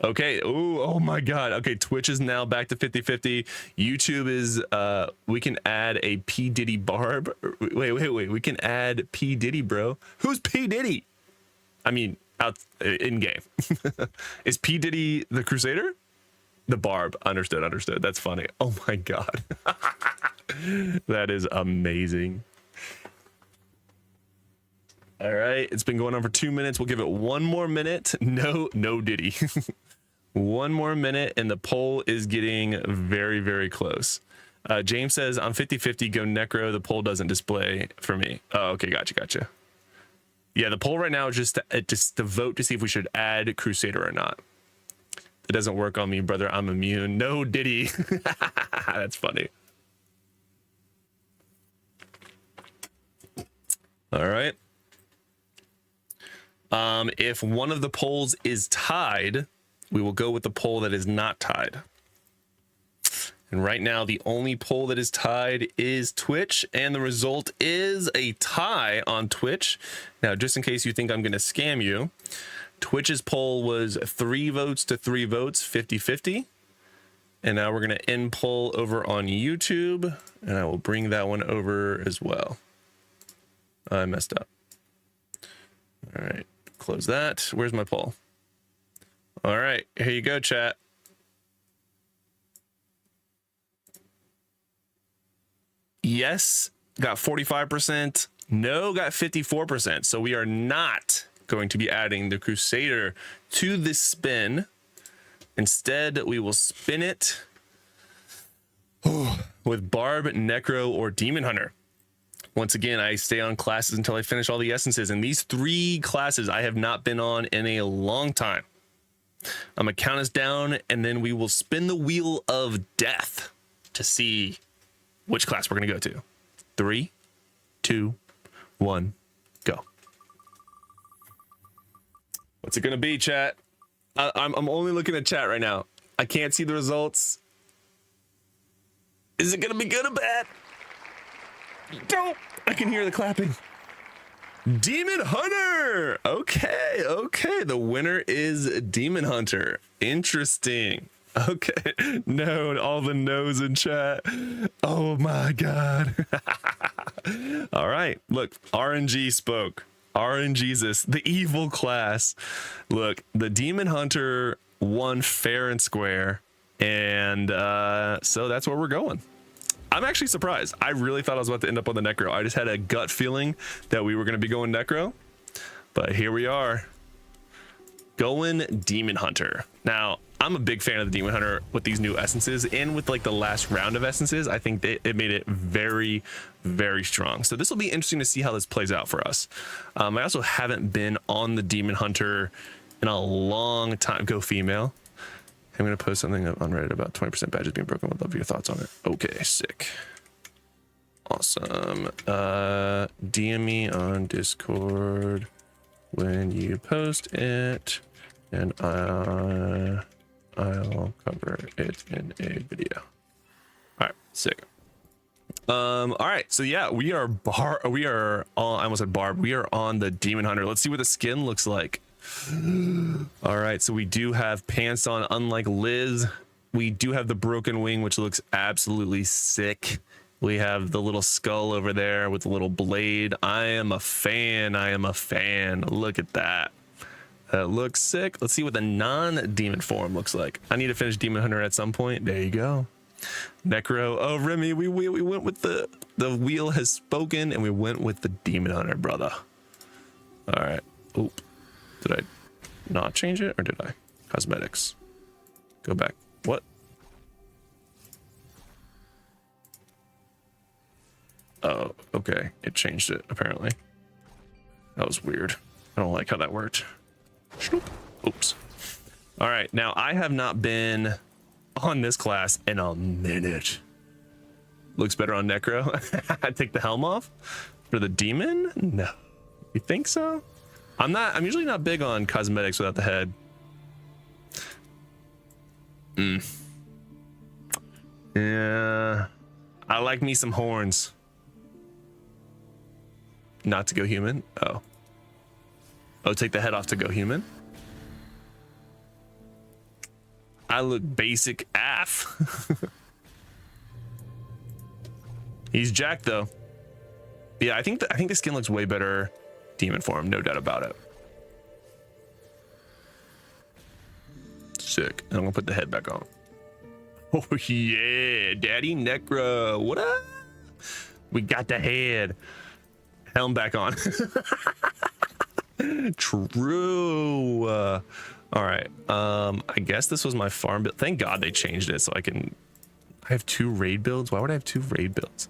Okay. Oh my God. Okay. Twitch is now back to 50-50. YouTube is, we can add a P. Diddy Barb. Wait. We can add P. Diddy, bro. Who's P. Diddy? I mean, out in game. Is P. Diddy the Crusader? The Barb. Understood. That's funny. Oh my God. That is amazing. All right. It's been going on for 2 minutes. We'll give it one more minute. No Diddy. One more minute and the poll is getting very, very close. James says I'm 50-50, go Necro. The poll doesn't display for me. Oh, okay. Gotcha. Yeah. The poll right now is just to vote to see if we should add Crusader or not. It doesn't work on me, brother. I'm immune. No Diddy. That's funny. All right. If one of the polls is tied, we will go with the poll that is not tied. And right now, the only poll that is tied is Twitch, and the result is a tie on Twitch. Now, just in case you think I'm going to scam you, Twitch's poll was 3 votes to 3 votes, 50-50. And now we're going to end poll over on YouTube, and I will bring that one over as well. I messed up. All right, close that. Where's my poll? All right, here you go, chat. Yes, got 45%. No, got 54%. So we are not going to be adding the Crusader to this spin. Instead, we will spin it with Barb, Necro, or Demon Hunter. Once again, I stay on classes until I finish all the essences. And these 3 classes I have not been on in a long time. I'm going to count us down, and then we will spin the wheel of death to see which class we're going to go to. 3, 2, 1, go. What's it going to be, chat? I'm only looking at chat right now. I can't see the results. Is it going to be good or bad? Don't. I can hear the clapping. Demon Hunter. Okay. The winner is Demon Hunter. Interesting. Okay. No, all the no's in chat. Oh my God. All right. Look, RNG spoke. RNGesus, the evil class. Look, the Demon Hunter won fair and square. And so that's where we're going. I'm actually surprised. I really thought I was about to end up on the Necro. I just had a gut feeling that we were going to be going Necro. But here we are. Going Demon Hunter. Now, I'm a big fan of the Demon Hunter with these new essences, and with like the last round of essences, I think it made it very, very strong. So this will be interesting to see how this plays out for us. I also haven't been on the Demon Hunter in a long time. Go female. I'm going to post something on Reddit about 20% badges being broken. Would love your thoughts on it. Okay, sick. Awesome. DM me on Discord when you post it, and I'll cover it in a video. All right, sick. All right, so yeah, we are on, I almost said Barb. We are on the Demon Hunter. Let's see what the skin looks like. All right, so we do have pants on, unlike Liz. We do have the broken wing, which looks absolutely sick. We have the little skull over there with the little blade. I am a fan. Look at that. That looks sick. Let's see what the non-demon form looks like. I need to finish Demon Hunter at some point. There you go. Necro. Oh, Remy, we went with the wheel has spoken, and we went with the Demon Hunter, brother. All right. Oop. Did I not change it, or did I? Cosmetics. Go back. What? Oh, okay. It changed it, apparently. That was weird. I don't like how that worked. Oops. All right. Now, I have not been on this class in a minute. Looks better on Necro. I take the helm off for the demon? No. You think so? I'm usually not big on cosmetics without the head. Yeah. I like me some horns. Not to go human. Oh, take the head off to go human. I look basic AF. He's jacked though. Yeah, I think the skin looks way better demon form, no doubt about it. Sick. And I'm gonna put the head back on. Oh yeah, Daddy Necro. What up? We got the head. Helm back on. True. All right. I guess this was my farm build. Thank God they changed it so I have 2 raid builds. Why would I have 2 raid builds?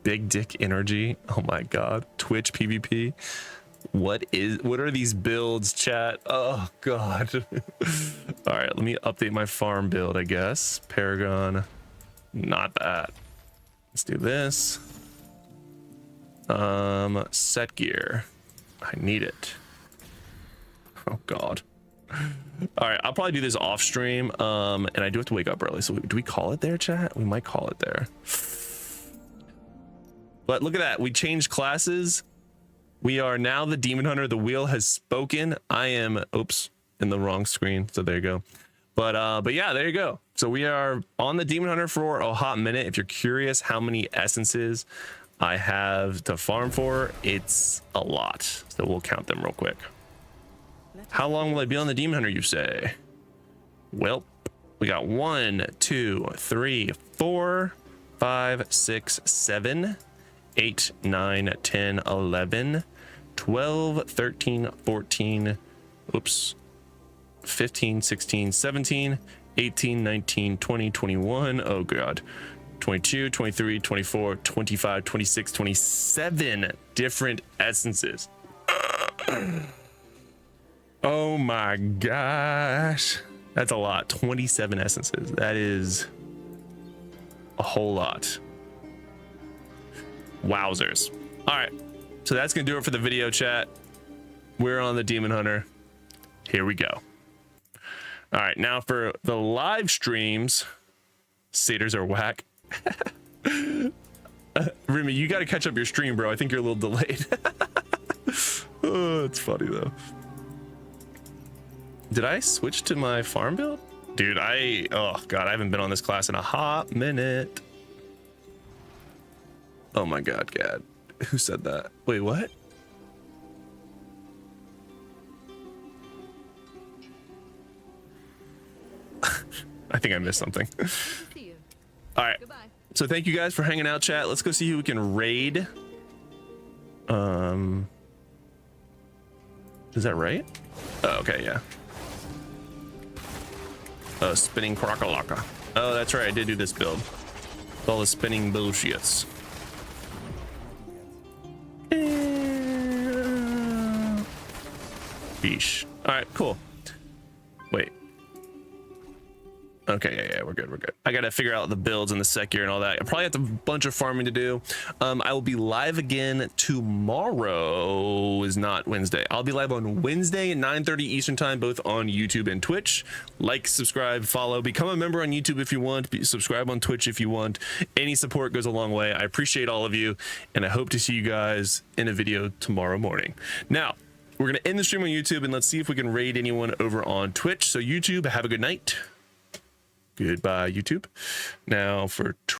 Big dick energy. Oh my God. Twitch PvP. What are these builds, chat? Oh God. All right, let me update my farm build, I guess. Paragon. Not that. Let's do this. Set gear. I need it. Oh God. All right, I'll probably do this off stream. And I do have to wake up early. So do we call it there, chat? We might call it there. But look at that. We changed classes. We are now the Demon Hunter. The wheel has spoken. I am, oops, in the wrong screen. So there you go. But yeah, there you go. So we are on the Demon Hunter for a hot minute. If you're curious how many essences I have to farm for, it's a lot. So we'll count them real quick. How long will I be on the Demon Hunter, you say? Well, we got 1, 2, 3, 4, 5, 6, 7, 8, 9, 10, 11, 12, 13, 14, oops, 15, 16, 17, 18, 19, 20, 21, oh god, 22, 23, 24, 25, 26, 27 different essences. Oh my gosh, that's a lot. 27 essences. That is a whole lot. Wowzers. All right, so that's gonna do it for the video, chat. We're on the Demon Hunter. Here we go. All right, now for the live streams, satyrs are whack. Remy, you got to catch up your stream, bro. I think you're a little delayed. Oh, it's funny though. Did I switch to my farm build? Dude, oh god, I haven't been on this class in a hot minute. Oh my god, Gad. Who said that? Wait, what? I think I missed something. All right. Goodbye. So thank you guys for hanging out, chat. Let's go see who we can raid. Is that right? Oh, okay, yeah. Oh, spinning crocalaka. Oh, that's right. I did do this build. All the spinning bullshits. Yeesh. All right, cool. Wait. Okay, yeah, we're good. I gotta figure out the builds and the sec gear and all that. I probably have a bunch of farming to do. I will be live again tomorrow. Is not Wednesday. I'll be live on Wednesday at 9:30 Eastern time, both on YouTube and Twitch. Like, subscribe, follow, become a member on YouTube if you want. Subscribe on Twitch if you want. Any support goes a long way. I appreciate all of you, and I hope to see you guys in a video tomorrow morning. Now, we're gonna end the stream on YouTube, and let's see if we can raid anyone over on Twitch. So YouTube, have a good night. Goodbye, YouTube. Now for